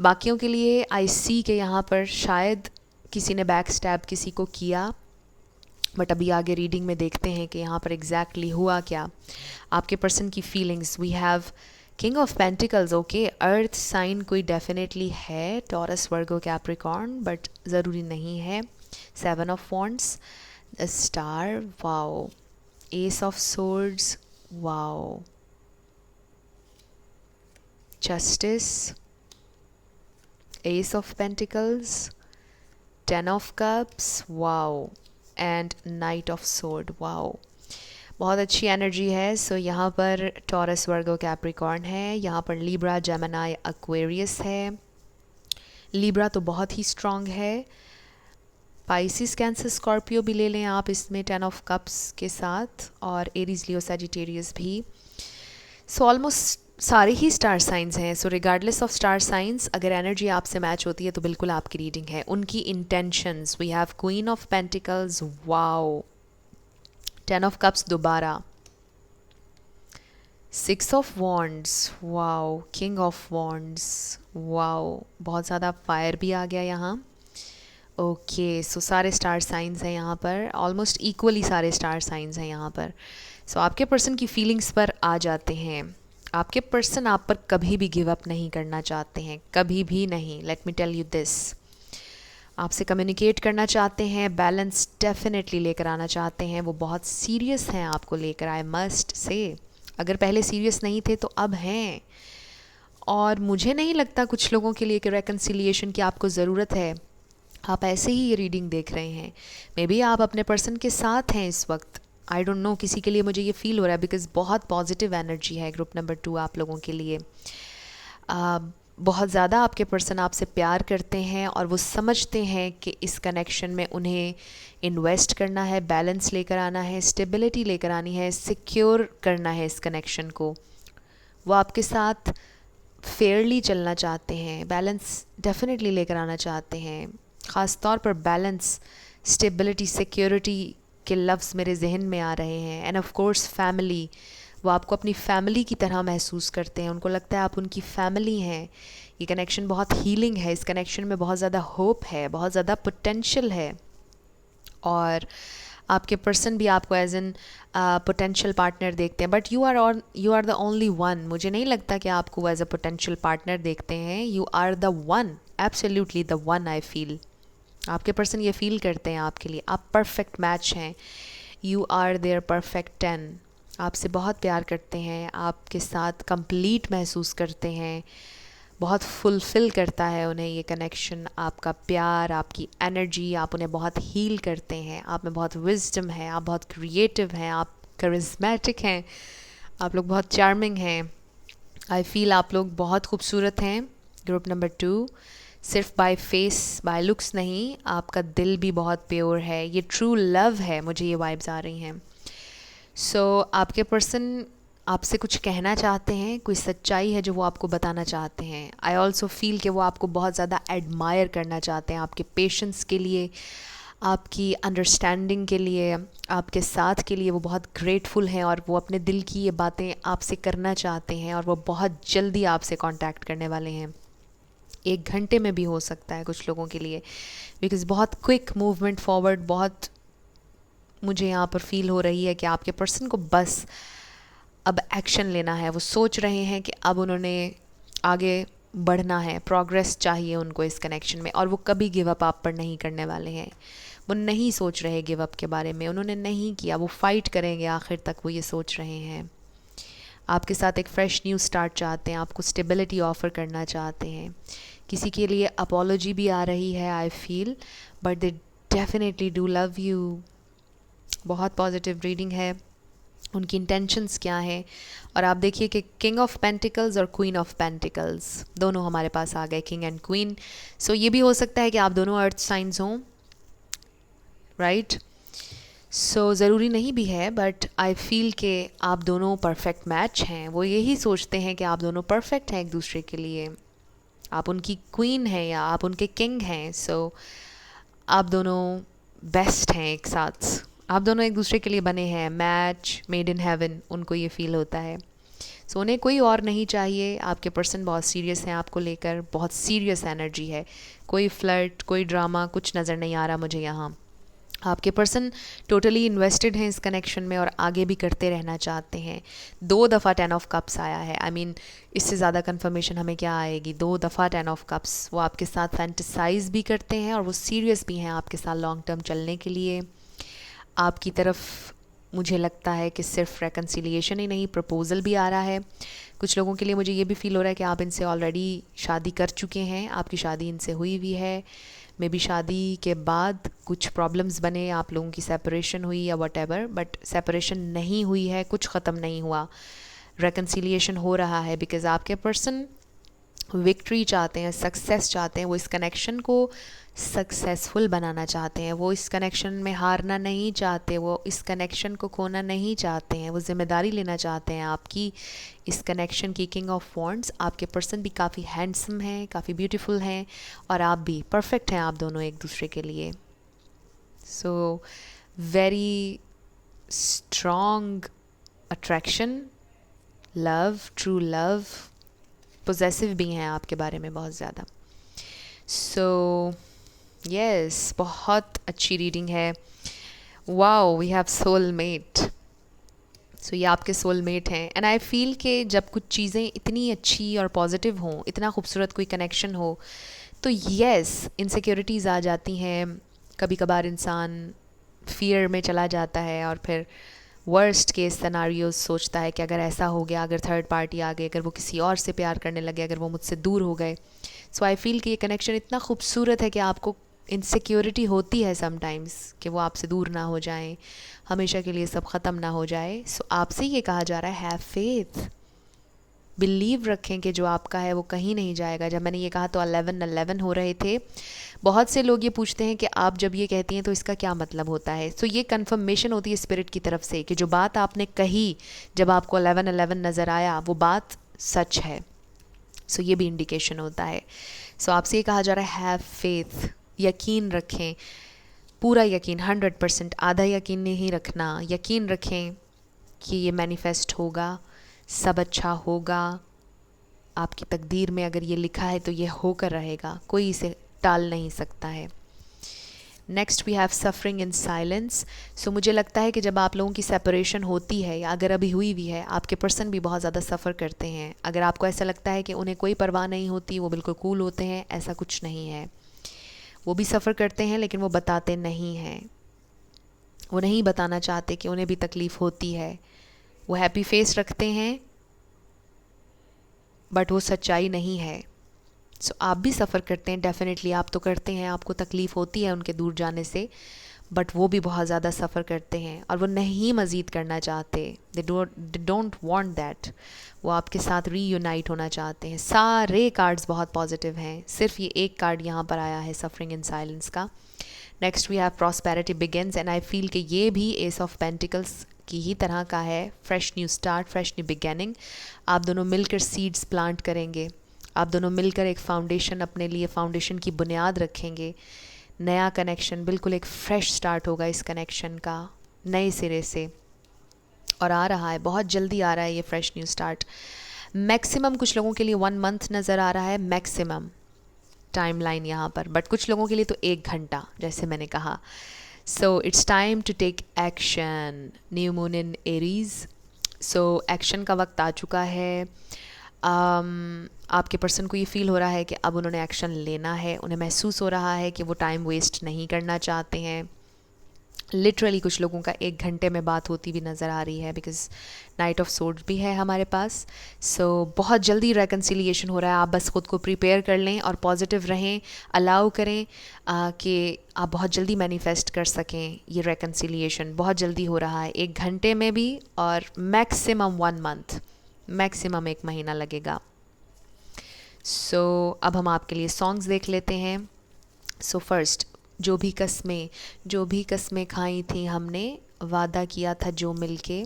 बाकियों के लिए आई सी के यहाँ पर शायद किसी ने बैक स्टैब किसी को किया, बट अभी आगे रीडिंग में देखते हैं कि यहाँ पर एग्जैक्टली हुआ क्या। आपके पर्सन की feelings, we have king of pentacles. Okay, earth sign कोई डेफिनेटली है, टॉरस, वर्गो, कैप्रिकॉर्न, बट ज़रूरी नहीं है। 7 of wands, star, wow, ace of swords, wow, justice, ace of pentacles, 10 of cups, wow, and knight of sword, wow. बहुत अच्छी energy है। सो यहाँ पर टॉरस, वर्गो, कैप्रिकॉर्न है, यहाँ पर लिब्रा, जेमिनी, एक्वेरियस है। लिब्रा तो बहुत ही स्ट्रॉन्ग है। पाइसिस, कैंसर, स्कॉर्पियो भी ले लें आप इसमें 10 ऑफ कप्स के साथ, और एरीज, लियो, सजिटेरियस भी। सो ऑलमोस्ट सारे ही स्टार साइंस हैं। So regardless of star signs, अगर एनर्जी आपसे मैच होती है तो बिल्कुल आपकी रीडिंग है। उनकी intentions, we have queen of pentacles, wow, 10 of cups दोबारा, 6 of wands, wow, king of wands, wow, बहुत ज़्यादा फायर भी आ गया यहाँ। ओके, सो सारे स्टार साइंस हैं यहाँ पर, ऑलमोस्ट इक्वली सारे स्टार साइंस हैं यहाँ पर। सो आपके पर्सन की फीलिंग्स पर आ जाते हैं। आपके पर्सन आप पर कभी भी गिव अप नहीं करना चाहते हैं, कभी भी नहीं। Let me tell you this, आपसे कम्युनिकेट करना चाहते हैं, बैलेंस डेफिनेटली लेकर आना चाहते हैं, वो बहुत सीरियस हैं आपको लेकर, आई मस्ट से। अगर पहले सीरियस नहीं थे तो अब हैं। और मुझे नहीं लगता कुछ लोगों के लिए कि रेकन्सिलिएशन की आपको ज़रूरत है। आप ऐसे ही ये रीडिंग देख रहे हैं, मे बी आप अपने पर्सन के साथ हैं इस वक्त, आई डोंट नो, किसी के लिए मुझे ये फील हो रहा है बिकॉज बहुत पॉजिटिव एनर्जी है ग्रुप नंबर 2 आप लोगों के लिए। बहुत ज़्यादा आपके पर्सन आपसे प्यार करते हैं और वो समझते हैं कि इस कनेक्शन में उन्हें इन्वेस्ट करना है, बैलेंस लेकर आना है, स्टेबिलिटी लेकर आनी है, सिक्योर करना है इस कनेक्शन को। वो आपके साथ फेयरली चलना चाहते हैं, बैलेंस डेफिनेटली लेकर आना चाहते हैं। ख़ास तौर पर बैलेंस, स्टेबिलिटी, सिक्योरिटी के लफ्ज़ मेरे जहन में आ रहे हैं। एंड ऑफ कोर्स फैमिली, वो आपको अपनी फैमिली की तरह महसूस करते हैं, उनको लगता है आप उनकी फैमिली हैं। ये कनेक्शन बहुत हीलिंग है, इस कनेक्शन में बहुत ज़्यादा होप है, बहुत ज़्यादा पोटेंशियल है। और आपके पर्सन भी आपको एज एन पोटेंशियल पार्टनर देखते हैं, but you are the only one. मुझे नहीं लगता कि आपको एज अ पोटेंशियल पार्टनर देखते हैं। You are the one, absolutely the one. I feel आपके पर्सन ये फील करते हैं आपके लिए आप परफेक्ट मैच हैं। You are their perfect 10। आपसे बहुत प्यार करते हैं, आपके साथ कंप्लीट महसूस करते हैं, बहुत फुलफ़िल करता है उन्हें ये कनेक्शन। आपका प्यार, आपकी एनर्जी, आप उन्हें बहुत हील करते हैं। आप में बहुत विजडम है, आप बहुत क्रिएटिव हैं, आप करिज्मेटिक हैं, आप लोग बहुत चार्मिंग हैं। आई फील आप लोग बहुत खूबसूरत हैं ग्रुप नंबर 2। सिर्फ बाय फेस, बाय लुक्स नहीं, आपका दिल भी बहुत प्योर है। ये ट्रू लव है, मुझे ये वाइब्स आ रही हैं। सो आपके पर्सन आपसे कुछ कहना चाहते हैं, कोई सच्चाई है जो वो आपको बताना चाहते हैं। आई ऑल्सो फील कि वो आपको बहुत ज़्यादा एडमायर करना चाहते हैं, आपके पेशेंस के लिए, आपकी अंडरस्टैंडिंग के लिए, आपके साथ के लिए वो बहुत ग्रेटफुल हैं। और वो अपने दिल की ये बातें आपसे करना चाहते हैं और वो बहुत जल्दी आपसे कांटेक्ट करने वाले हैं। 1 घंटे में भी हो सकता है कुछ लोगों के लिए, बिकॉज़ बहुत क्विक मूवमेंट फॉरवर्ड बहुत मुझे यहाँ पर फील हो रही है कि आपके पर्सन को बस अब एक्शन लेना है। वो सोच रहे हैं कि अब उन्होंने आगे बढ़ना है, प्रोग्रेस चाहिए उनको इस कनेक्शन में, और वो कभी गिव अप आप पर नहीं करने वाले हैं। वो नहीं सोच रहे गिव अप के बारे में, उन्होंने नहीं किया, वो फाइट करेंगे आखिर तक, वो ये सोच रहे हैं। आपके साथ एक फ़्रेश न्यू स्टार्ट चाहते हैं, आपको स्टेबिलिटी ऑफ़र करना चाहते हैं। किसी के लिए अपॉलॉजी भी आ रही है I feel, but they definitely do love you. बहुत पॉजिटिव रीडिंग है। उनकी इंटेंशंस क्या हैं, और आप देखिए कि किंग ऑफ पेंटिकल्स और क्वीन ऑफ पेंटिकल्स दोनों हमारे पास आ गए, किंग एंड क्वीन। सो ये भी हो सकता है कि आप दोनों अर्थ साइंस हों, राइट। सो ज़रूरी नहीं भी है, बट आई फील कि आप दोनों परफेक्ट मैच हैं। वो यही सोचते हैं कि आप दोनों परफेक्ट हैं एक दूसरे के लिए। आप उनकी क्वीन हैं या आप उनके किंग हैं। सो आप दोनों बेस्ट हैं एक साथ, आप दोनों एक दूसरे के लिए बने हैं, मैच मेड इन हेवन, उनको ये फील होता है। सो उन्हें कोई और नहीं चाहिए। आपके पर्सन बहुत सीरियस हैं आपको लेकर, बहुत सीरियस एनर्जी है। कोई फ्लर्ट, कोई ड्रामा कुछ नज़र नहीं आ रहा मुझे यहाँ। आपके पर्सन टोटली इन्वेस्टेड हैं इस कनेक्शन में और आगे भी करते रहना चाहते हैं। 2 दफ़ा 10 ऑफ कप्स आया है। आई मीन इससे ज़्यादा कन्फर्मेशन हमें क्या आएगी। 2 दफ़ा 10 ऑफ कप्स। वो आपके साथ फैंटिसाइज भी करते हैं और वो सीरियस भी हैं आपके साथ लॉन्ग टर्म चलने के लिए। आपकी तरफ मुझे लगता है कि सिर्फ रेकन्सिलिएशन ही नहीं, प्रपोज़ल भी आ रहा है। कुछ लोगों के लिए मुझे ये भी फ़ील हो रहा है कि आप इनसे ऑलरेडी शादी कर चुके हैं, आपकी शादी इनसे हुई भी है। मे बी शादी के बाद कुछ प्रॉब्लम्स बने, आप लोगों की सेपरेशन हुई या व्हाटएवर, बट सेपरेशन नहीं हुई है, कुछ ख़त्म नहीं हुआ, रेकन्सिलिएशन हो रहा है। बिकॉज़ आपके पर्सन विक्ट्री चाहते हैं, सक्सेस चाहते हैं। वो इस कनेक्शन को सक्सेसफुल बनाना चाहते हैं। वो इस कनेक्शन में हारना नहीं चाहते, वो इस कनेक्शन को खोना नहीं चाहते हैं। वो ज़िम्मेदारी लेना चाहते हैं आपकी इस कनेक्शन की। किंग ऑफ वॉन्ड्स, आपके पर्सन भी काफ़ी हैंडसम हैं, काफ़ी ब्यूटीफुल हैं, और आप भी परफेक्ट हैं, आप दोनों एक दूसरे के लिए। So very strong attraction, love, true love, possessive भी हैं आपके बारे में बहुत ज़्यादा। सो यस, बहुत अच्छी रीडिंग है। Wow, we have soulmate. So ये आपके सोलमेट हैं। एंड आई फील कि जब कुछ चीज़ें इतनी अच्छी और पॉजिटिव हों, इतना खूबसूरत कोई कनेक्शन हो, तो यस इनसिक्योरिटीज़ आ जाती हैं। कभी कभार इंसान फियर में चला जाता है और फिर वर्स्ट केस सिनारियोज सोचता है कि अगर ऐसा हो गया, अगर थर्ड पार्टी आ गई, अगर वो किसी और से प्यार करने लगे, अगर वो मुझसे दूर हो गए। सो आई फील कि ये कनेक्शन इतना खूबसूरत है कि आपको इनसिक्योरिटी होती है समटाइम्स कि वो आपसे दूर ना हो जाएं, हमेशा के लिए सब ख़त्म ना हो जाए। सो आपसे ये कहा जा रहा है हैव फेथ, बिलीव रखें कि जो आपका है वो कहीं नहीं जाएगा। जब मैंने ये कहा तो 11-11 हो रहे थे। बहुत से लोग ये पूछते हैं कि आप जब ये कहती हैं तो इसका क्या मतलब होता है। तो ये कंफर्मेशन होती है स्पिरिट की तरफ से कि जो बात आपने कही जब आपको 11-11 नज़र आया वो बात सच है। सो ये भी इंडिकेशन होता है। सो आपसे ये कहा जा रहा है हैव फेथ, यकीन रखें, पूरा यकीन 100%, आधा यकीन नहीं रखना। यकीन रखें कि ये मैनिफेस्ट होगा, सब अच्छा होगा। आपकी तकदीर में अगर ये लिखा है तो ये होकर रहेगा, कोई इसे टाल नहीं सकता है। Next we have suffering in silence. So मुझे लगता है कि जब आप लोगों की सेपरेशन होती है या अगर अभी हुई भी है, आपके पर्सन भी बहुत ज़्यादा सफ़र करते हैं। अगर आपको ऐसा लगता है कि उन्हें कोई परवाह नहीं होती, वो बिल्कुल कूल होते हैं, ऐसा कुछ नहीं है। वो भी सफ़र करते हैं लेकिन वो बताते नहीं हैं, वो नहीं बताना चाहते कि उन्हें भी तकलीफ़ होती है। वो हैप्पी फेस रखते हैं बट वो सच्चाई नहीं है। सो आप भी सफ़र करते हैं, डेफिनेटली आप तो करते हैं, आपको तकलीफ़ होती है उनके दूर जाने से, बट वो भी बहुत ज़्यादा सफ़र करते हैं और वो नहीं मज़ीद करना चाहते। They don't want that. वो आपके साथ रीयूनाइट होना चाहते हैं। सारे कार्ड्स बहुत पॉजिटिव हैं, सिर्फ ये एक कार्ड यहाँ पर आया है सफरिंग इन साइलेंस का। Next we have prosperity begins and I feel कि ये भी एस ऑफ पेंटिकल्स की ही तरह का है। Fresh new start, fresh new beginning. आप दोनों मिलकर सीड्स प्लांट करेंगे, आप दोनों मिलकर एक फाउंडेशन अपने लिए, फाउंडेशन की बुनियाद रखेंगे। नया कनेक्शन, बिल्कुल एक फ्रेश स्टार्ट होगा इस कनेक्शन का, नए सिरे से। और आ रहा है, बहुत जल्दी आ रहा है ये फ्रेश न्यू स्टार्ट। मैक्सिमम कुछ लोगों के लिए 1 मंथ नज़र आ रहा है, मैक्सिमम टाइमलाइन यहाँ पर, बट कुछ लोगों के लिए तो 1 घंटा, जैसे मैंने कहा। So it's time to take action. New moon in Aries. So action का वक्त आ चुका है। आपके पर्सन को ये फ़ील हो रहा है कि अब उन्होंने एक्शन लेना है। उन्हें महसूस हो रहा है कि वो टाइम वेस्ट नहीं करना चाहते हैं। लिटरली कुछ लोगों का 1 घंटे में बात होती भी नज़र आ रही है, बिकॉज नाइट ऑफ सोर्ड्स भी है हमारे पास। सो बहुत जल्दी रेकन्सिलिएशन हो रहा है। आप बस खुद को प्रिपेयर कर लें और पॉजिटिव रहें, अलाउ करें कि आप बहुत जल्दी मैनिफेस्ट कर सकें। ये रेकन्सिलिएशन बहुत जल्दी हो रहा है, 1 घंटे में भी, और मैक्सिमम 1 मंथ, मैक्सिमम 1 महीना लगेगा। सो अब हम आपके लिए सॉन्ग्स देख लेते हैं। सो फर्स्ट, जो भी कस्में खाई थी हमने, वादा किया था जो मिलके,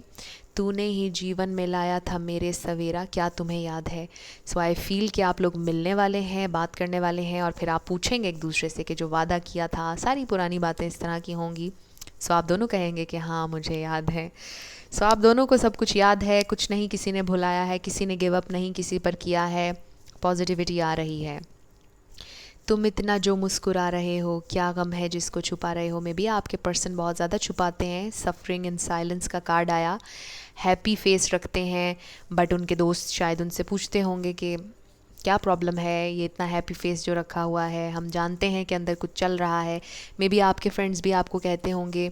तूने ही जीवन में लाया था मेरे सवेरा, क्या तुम्हें याद है। सो आई फील कि आप लोग मिलने वाले हैं, बात करने वाले हैं, और फिर आप पूछेंगे एक दूसरे से कि जो वादा किया था, सारी पुरानी बातें इस तरह की होंगी। सो आप दोनों कहेंगे कि हाँ मुझे याद है। सो आप दोनों को सब कुछ याद है, कुछ नहीं किसी ने भुलाया है, किसी ने गिव अप नहीं किसी पर किया है। पॉजिटिविटी आ रही है। तुम इतना जो मुस्कुरा रहे हो, क्या गम है जिसको छुपा रहे हो। में भी आपके पर्सन बहुत ज़्यादा छुपाते हैं। सफरिंग इन साइलेंस का कार्ड आया। हैप्पी फेस रखते हैं, बट उनके दोस्त शायद उनसे पूछते होंगे कि क्या प्रॉब्लम है, ये इतना हैप्पी फेस जो रखा हुआ है, हम जानते हैं कि अंदर कुछ चल रहा है। मे बी आपके फ्रेंड्स भी आपको कहते होंगे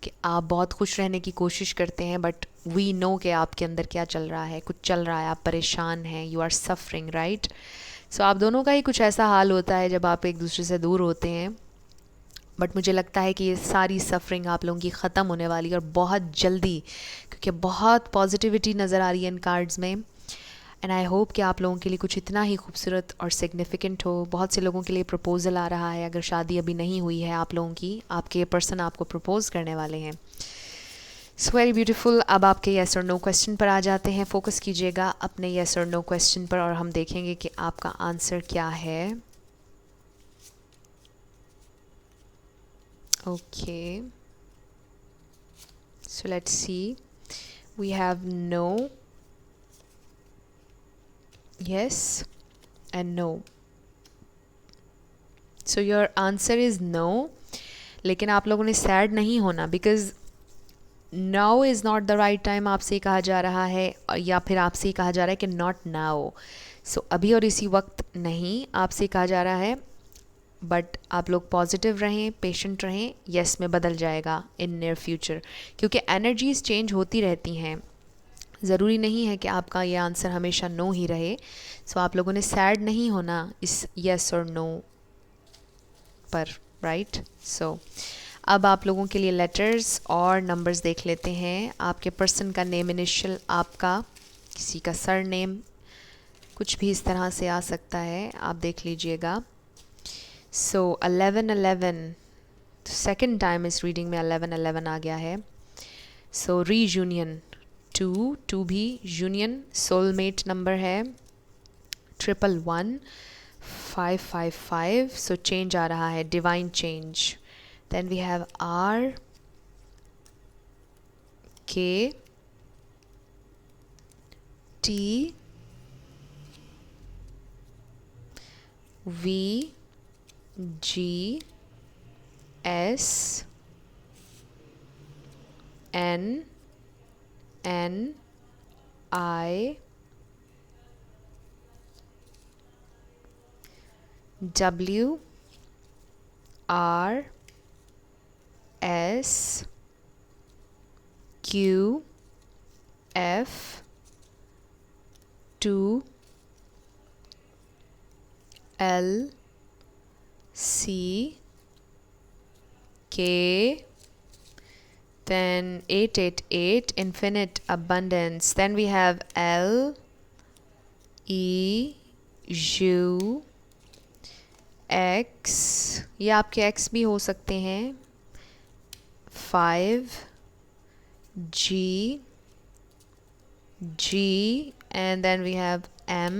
कि आप बहुत खुश रहने की कोशिश करते हैं, बट वी नो कि आपके अंदर क्या चल रहा है, कुछ चल रहा है, आप परेशान हैं, यू आर सफरिंग, राइट। सो आप दोनों का ही कुछ ऐसा हाल होता है जब आप एक दूसरे से दूर होते हैं। बट मुझे लगता है कि ये सारी सफरिंग आप लोगों की ख़त्म होने वाली है, और बहुत जल्दी, क्योंकि बहुत पॉजिटिविटी नज़र आ रही है इन कार्ड्स में। एंड आई होप कि आप लोगों के लिए कुछ इतना ही खूबसूरत और सिग्निफिकेंट हो। बहुत से लोगों के लिए प्रपोज़ल आ रहा है, अगर शादी अभी नहीं हुई है आप लोगों की, आपके पर्सन आपको प्रपोज़ करने वाले हैं। So very beautiful. अब आपके येस और नो क्वेश्चन पर आ जाते हैं। फोकस कीजिएगा अपने येस और नो क्वेश्चन पर, और हम देखेंगे कि आपका आंसर क्या है। Okay, so let's see. We have no, yes and no. So your answer is no. लेकिन आप लोगों ने सैड नहीं होना, because now is not the right time आपसे कहा जा रहा है, या फिर आपसे कहा जा रहा है कि नॉट नाउ। सो अभी और इसी वक्त नहीं आपसे कहा जा रहा है, बट आप लोग पॉजिटिव रहें, पेशेंट रहें। यस में बदल जाएगा इन नियर फ्यूचर, क्योंकि एनर्जीज चेंज होती रहती हैं। ज़रूरी नहीं है कि आपका ये आंसर हमेशा नो ही रहे। सो आप लोगों ने सैड नहीं होना इस यस और नो पर, राइट। सो अब आप लोगों के लिए लेटर्स और नंबर्स देख लेते हैं। आपके पर्सन का नेम इनिशियल, आपका किसी का सर नेम, कुछ भी इस तरह से आ सकता है, आप देख लीजिएगा। सो 1111, सेकेंड टाइम इस रीडिंग में 1111 आ गया है। सो रीयूनियन, टू भी यूनियन, सोलमेट नंबर है 111, 555, सो चेंज आ रहा है, divine change. Then we have R, K, T, V, G, S, N, I, W, R, S, Q, F, 2, L, C, K, then 888, infinite abundance. Then we have L, E, U, X, ये आपके X भी हो सकते हैं, 5, G, and then we have M,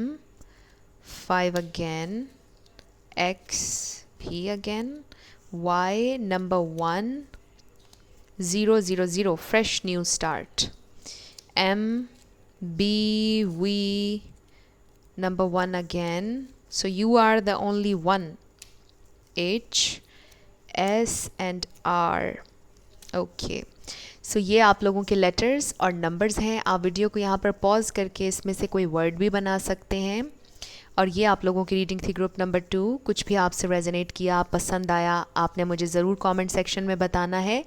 5 again, X, P again, Y, number 1, 000, fresh new start, M, B, V, number 1 again, so you are the only one, H, S and R, okay. सो ये आप लोगों के letters और numbers हैं। आप video को यहाँ पर पॉज करके इसमें से कोई वर्ड भी बना सकते हैं। और ये आप लोगों की रीडिंग थी ग्रुप नंबर 2। कुछ भी आपसे रेजोनेट किया, पसंद आया, आपने मुझे ज़रूर कमेंट सेक्शन में बताना है।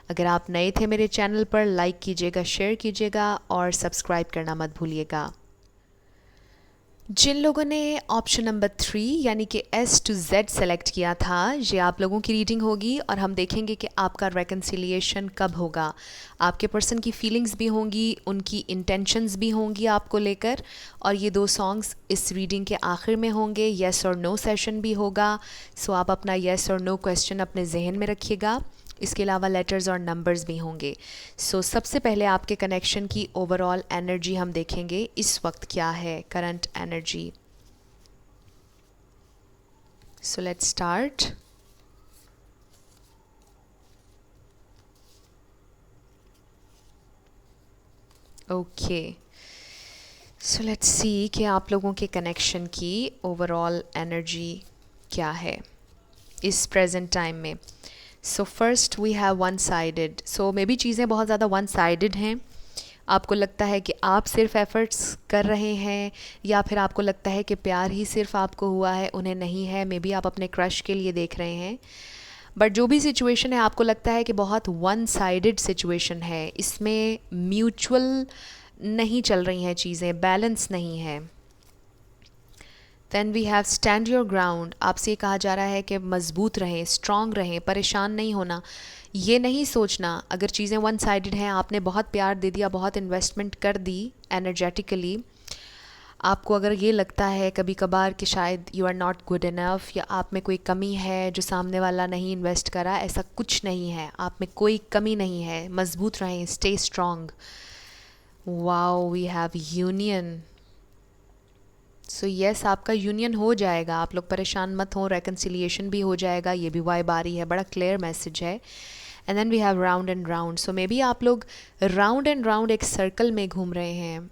अगर आप नए थे मेरे चैनल पर, लाइक कीजिएगा, शेयर कीजिएगा और सब्सक्राइब करना मत भूलिएगा। जिन लोगों ने ऑप्शन नंबर 3 यानी कि S to Z सेलेक्ट किया था, ये आप लोगों की रीडिंग होगी और हम देखेंगे कि आपका रेकन्सिलिएशन कब होगा। आपके पर्सन की फीलिंग्स भी होंगी, उनकी इंटेंशंस भी होंगी आपको लेकर, और ये 2 सॉन्ग्स इस रीडिंग के आखिर में होंगे। येस और नो सेशन भी होगा। सो आप अपना येस और नो क्वेश्चन अपने जहन में रखिएगा। इसके अलावा लेटर्स और नंबर्स भी होंगे। सो सबसे पहले आपके कनेक्शन की ओवरऑल एनर्जी हम देखेंगे इस वक्त क्या है, current energy. So let's start. Okay, so let's सी कि आप लोगों के कनेक्शन की ओवरऑल एनर्जी क्या है इस प्रेजेंट टाइम में। So first we have one sided. So maybe चीज़ें बहुत ज़्यादा वन साइडेड हैं। आपको लगता है कि आप सिर्फ एफ़र्ट्स कर रहे हैं, या फिर आपको लगता है कि प्यार ही सिर्फ आपको हुआ है, उन्हें नहीं है। मे बी आप अपने क्रश के लिए देख रहे हैं। बट जो भी सिचुएशन है, आपको लगता है कि बहुत वन साइडेड सिचुएशन है, इसमें म्यूचुअल नहीं चल रही हैं चीज़ें, बैलेंस नहीं है। Then we have stand your ground. आपसे कहा जा रहा है कि मजबूत रहें, स्ट्रॉन्ग रहें, परेशान नहीं होना। ये नहीं सोचना अगर चीज़ें वन साइडेड हैं, आपने बहुत प्यार दे दिया, बहुत इन्वेस्टमेंट कर दी एनर्जेटिकली, आपको अगर ये लगता है कभी कभार कि शायद you are not good enough, या आप में कोई कमी है जो सामने वाला नहीं इन्वेस्ट करा, ऐसा कुछ नहीं है। आप में कोई कमी नहीं है। मजबूत रहें, stay strong. Wow, we have union. So yes, आपका यूनियन हो जाएगा, आप लोग परेशान मत हो, रेकन्सिलिएशन भी हो जाएगा। ये भी वाइब आ रही है, बड़ा क्लियर मैसेज है। And then we have round and round. So maybe आप लोग राउंड एंड राउंड एक सर्कल में घूम रहे हैं।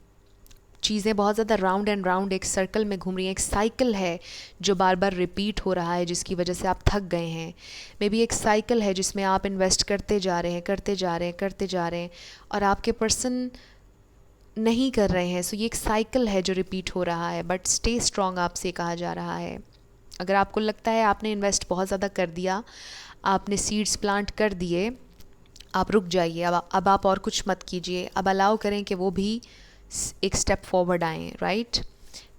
चीज़ें बहुत ज़्यादा राउंड एंड राउंड एक सर्कल में घूम रही हैं। एक साइकिल है जो बार बार रिपीट हो रहा है, जिसकी वजह से आप थक गए हैं। मे बी एक साइकिल है जिसमें आप इन्वेस्ट करते जा रहे हैं, करते जा रहे हैं, करते जा रहे हैं, और आपके पर्सन नहीं कर रहे हैं। सो ये एक साइकिल है जो रिपीट हो रहा है। बट स्टे स्ट्रॉन्ग आपसे कहा जा रहा है। अगर आपको लगता है आपने इन्वेस्ट बहुत ज़्यादा कर दिया, आपने सीड्स प्लांट कर दिए, आप रुक जाइए। अब आप और कुछ मत कीजिए। अब अलाउ करें कि वो भी एक स्टेप फॉरवर्ड आएँ, right.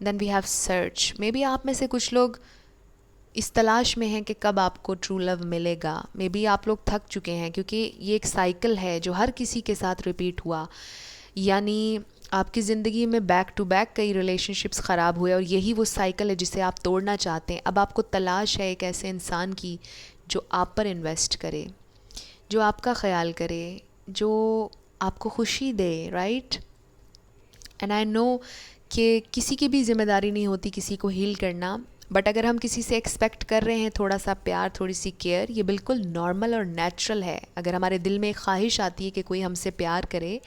Then we have search. Maybe आप में से कुछ लोग इस तलाश में हैं कि कब आपको ट्रू लव मिलेगा। मे बी आप लोग थक चुके हैं क्योंकि ये एक साइकिल है जो हर किसी के साथ रिपीट हुआ, यानी आपकी ज़िंदगी में बैक टू बैक कई रिलेशनशिप्स ख़राब हुए और यही वो साइकिल है जिसे आप तोड़ना चाहते हैं। अब आपको तलाश है एक ऐसे इंसान की जो आप पर इन्वेस्ट करे, जो आपका ख्याल करे, जो आपको खुशी दे, राइट। एंड आई नो कि किसी की भी जिम्मेदारी नहीं होती किसी को हील करना, बट अगर हम किसी से एक्सपेक्ट कर रहे हैं थोड़ा सा प्यार, थोड़ी सी केयर, ये बिल्कुल नॉर्मल और नेचुरल है। अगर हमारे दिल में एक ख्वाहिश आती है कि कोई हमसे प्यार करे,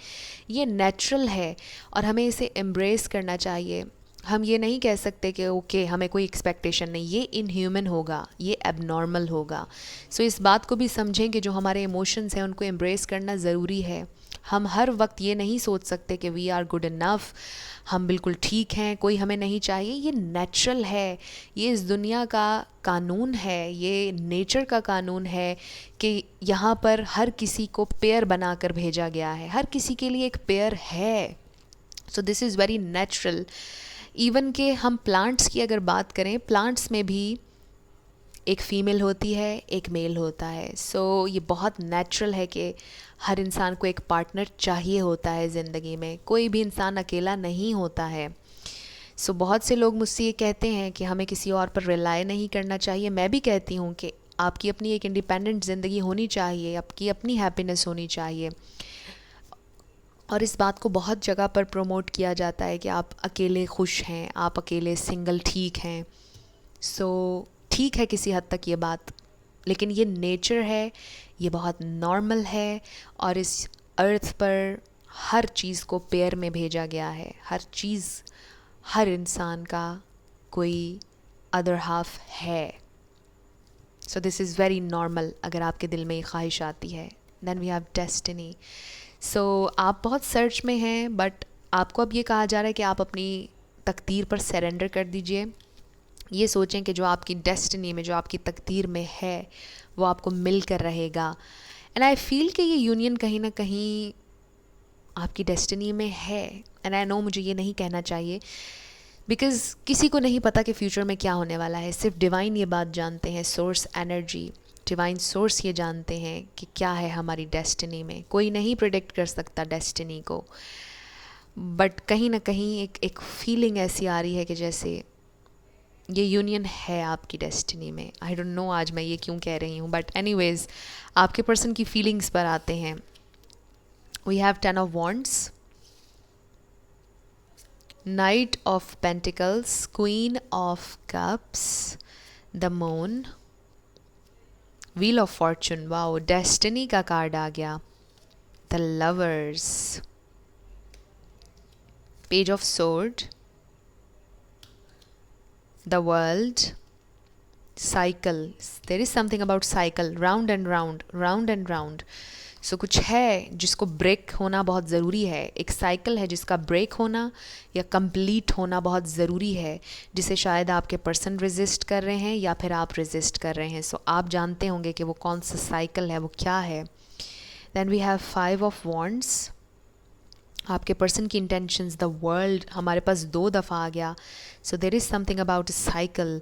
ये नेचुरल है और हमें इसे एम्ब्रेस करना चाहिए। हम ये नहीं कह सकते कि ओके हमें कोई एक्सपेक्टेशन नहीं, ये इनह्यूमन होगा, ये एबनॉर्मल होगा। सो इस बात को भी समझें कि जो हमारे इमोशंस हैं उनको एम्ब्रेस करना ज़रूरी है। हम हर वक्त ये नहीं सोच सकते कि वी आर गुड इनफ, हम बिल्कुल ठीक हैं, कोई हमें नहीं चाहिए। ये नेचुरल है, ये इस दुनिया का कानून है, ये नेचर का कानून है कि यहाँ पर हर किसी को पेयर बनाकर भेजा गया है, हर किसी के लिए एक पेयर है। So this is very natural. Even के हम प्लांट्स की अगर बात करें, प्लांट्स में भी एक फ़ीमेल होती है, एक मेल होता है। सो ये बहुत नेचुरल है कि हर इंसान को एक पार्टनर चाहिए होता है ज़िंदगी में, कोई भी इंसान अकेला नहीं होता है। सो बहुत से लोग मुझसे ये कहते हैं कि हमें किसी और पर रिलाय नहीं करना चाहिए। मैं भी कहती हूँ कि आपकी अपनी एक इंडिपेंडेंट ज़िंदगी होनी चाहिए, आपकी अपनी हैप्पीनेस होनी चाहिए। और इस बात को बहुत जगह पर प्रमोट किया जाता है कि आप अकेले खुश हैं, आप अकेले सिंगल ठीक हैं। सो ठीक है किसी हद तक ये बात, लेकिन ये नेचर है, ये बहुत नॉर्मल है। और इस अर्थ पर हर चीज़ को पेयर में भेजा गया है, हर चीज़, हर इंसान का कोई अदर हाफ है। So this is very normal. अगर आपके दिल में ये ख्वाहिश आती है, देन वी हैव डेस्टिनी। सो आप बहुत सर्च में हैं, बट आपको अब ये कहा जा रहा है कि आप अपनी तकदीर पर सरेंडर कर दीजिए। ये सोचें कि जो आपकी डेस्टिनी में, जो आपकी तकदीर में है, वो आपको मिल कर रहेगा। एंड आई फील कि ये यूनियन कहीं ना कहीं आपकी डेस्टिनी में है। एंड आई नो मुझे ये नहीं कहना चाहिए, बिकॉज़ किसी को नहीं पता कि फ्यूचर में क्या होने वाला है। सिर्फ डिवाइन ये बात जानते हैं, सोर्स एनर्जी, डिवाइन सोर्स ये जानते हैं कि क्या है हमारी डेस्टिनी में। कोई नहीं प्रिडिक्ट कर सकता डेस्टिनी को, बट कहीं ना कहीं एक फीलिंग ऐसी आ रही है कि जैसे ये यूनियन है आपकी डेस्टिनी में। आई डोंट नो आज मैं ये क्यों कह रही हूँ, बट एनीवेज आपके पर्सन की फीलिंग्स पर आते हैं। We have 10 of wands, knight of pentacles, queen of cups, the moon, wheel of fortune. Wow, destiny का कार्ड आ गया। The lovers, page of sword, the world, cycle. There is something about cycle, round and round, round and round. So कुछ है जिसको break होना बहुत ज़रूरी है। एक साइकिल है जिसका ब्रेक होना या कंप्लीट होना बहुत ज़रूरी है, जिसे शायद आपके पर्सन रेजिस्ट कर रहे हैं या फिर आप रेजिस्ट कर रहे हैं। सो आप जानते होंगे कि वो कौन सा साइकिल है, वो क्या है। Then we have 5 of wands. आपके पर्सन की इंटेंशंस, द वर्ल्ड हमारे पास 2 दफ़ा आ गया। So there is something about a cycle.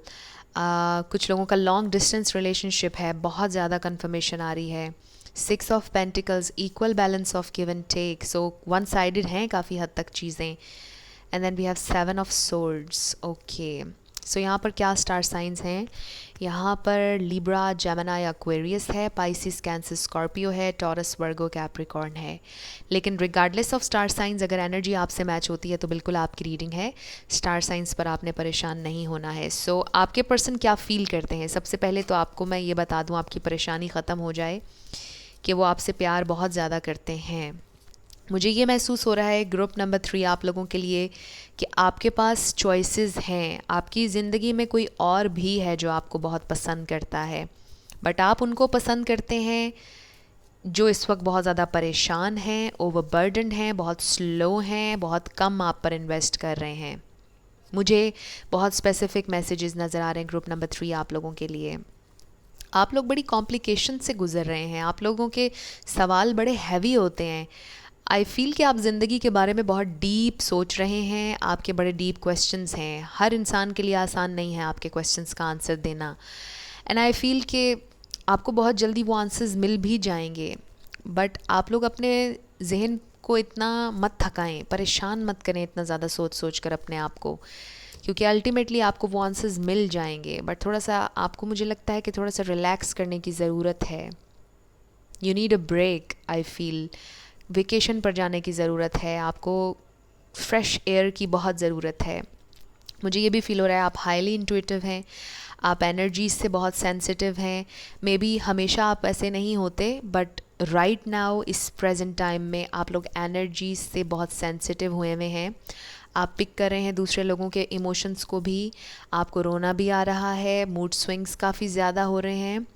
कुछ लोगों का लॉन्ग डिस्टेंस रिलेशनशिप है, बहुत ज़्यादा कन्फर्मेशन आ रही है। 6 of pentacles, equal balance of give and take. So one sided हैं काफ़ी हद तक चीज़ें। And then we have 7 of swords. Okay, so यहाँ पर क्या स्टार साइंस हैं? यहाँ पर लिब्रा, जेमिनी, एक्वेरियस है, पाइसिस, कैंसर, स्कॉर्पियो है, टॉरस, वर्गो, कैप्रिकॉर्न है। लेकिन रिगार्डलेस ऑफ स्टार साइंस, अगर एनर्जी आपसे मैच होती है तो बिल्कुल आपकी रीडिंग है। स्टार साइंस पर आपने परेशान नहीं होना है। सो आपके पर्सन क्या फील करते हैं? सबसे पहले तो आपको मैं ये बता दूँ, आपकी परेशानी ख़त्म हो जाए, कि वो आपसे प्यार बहुत ज़्यादा करते हैं। मुझे ये महसूस हो रहा है ग्रुप नंबर 3 आप लोगों के लिए कि आपके पास चॉइसेस हैं। आपकी ज़िंदगी में कोई और भी है जो आपको बहुत पसंद करता है, बट आप उनको पसंद करते हैं जो इस वक्त बहुत ज़्यादा परेशान हैं, ओवरबर्डन्ड हैं, बहुत स्लो हैं, बहुत कम आप पर इन्वेस्ट कर रहे हैं। मुझे बहुत स्पेसिफिक मैसेजेस नज़र आ रहे हैं ग्रुप नंबर 3 आप लोगों के लिए। आप लोग बड़ी कॉम्प्लिकेशन से गुज़र रहे हैं, आप लोगों के सवाल बड़े हैवी होते हैं। आई फील कि आप ज़िंदगी के बारे में बहुत डीप सोच रहे हैं, आपके बड़े डीप क्वेश्चंस हैं। हर इंसान के लिए आसान नहीं है आपके क्वेश्चंस का आंसर देना, एंड आई फील कि आपको बहुत जल्दी वो आंसर्स मिल भी जाएंगे। बट आप लोग अपने जहन को इतना मत थकाएं, परेशान मत करें इतना ज़्यादा सोच सोच कर अपने आप को, क्योंकि अल्टीमेटली आपको वो आंसर्स मिल जाएंगे। बट थोड़ा सा आपको, मुझे लगता है कि थोड़ा सा रिलैक्स करने की ज़रूरत है। You need a break, I feel vacation पर जाने की ज़रूरत है आपको, फ्रेश एयर की बहुत ज़रूरत है। मुझे ये भी फील हो रहा है आप हाईली इंट्यूटिव हैं, आप एनर्जीज से बहुत सेंसिटिव हैं। मे बी हमेशा आप ऐसे नहीं होते, बट राइट नाउ इस प्रेजेंट टाइम में आप लोग एनर्जीज से बहुत सेंसिटिव हुए हुए हैं। आप पिक कर रहे हैं दूसरे लोगों के इमोशंस को भी, आपको रोना भी आ रहा है, मूड स्विंग्स काफ़ी ज़्यादा हो रहे हैं।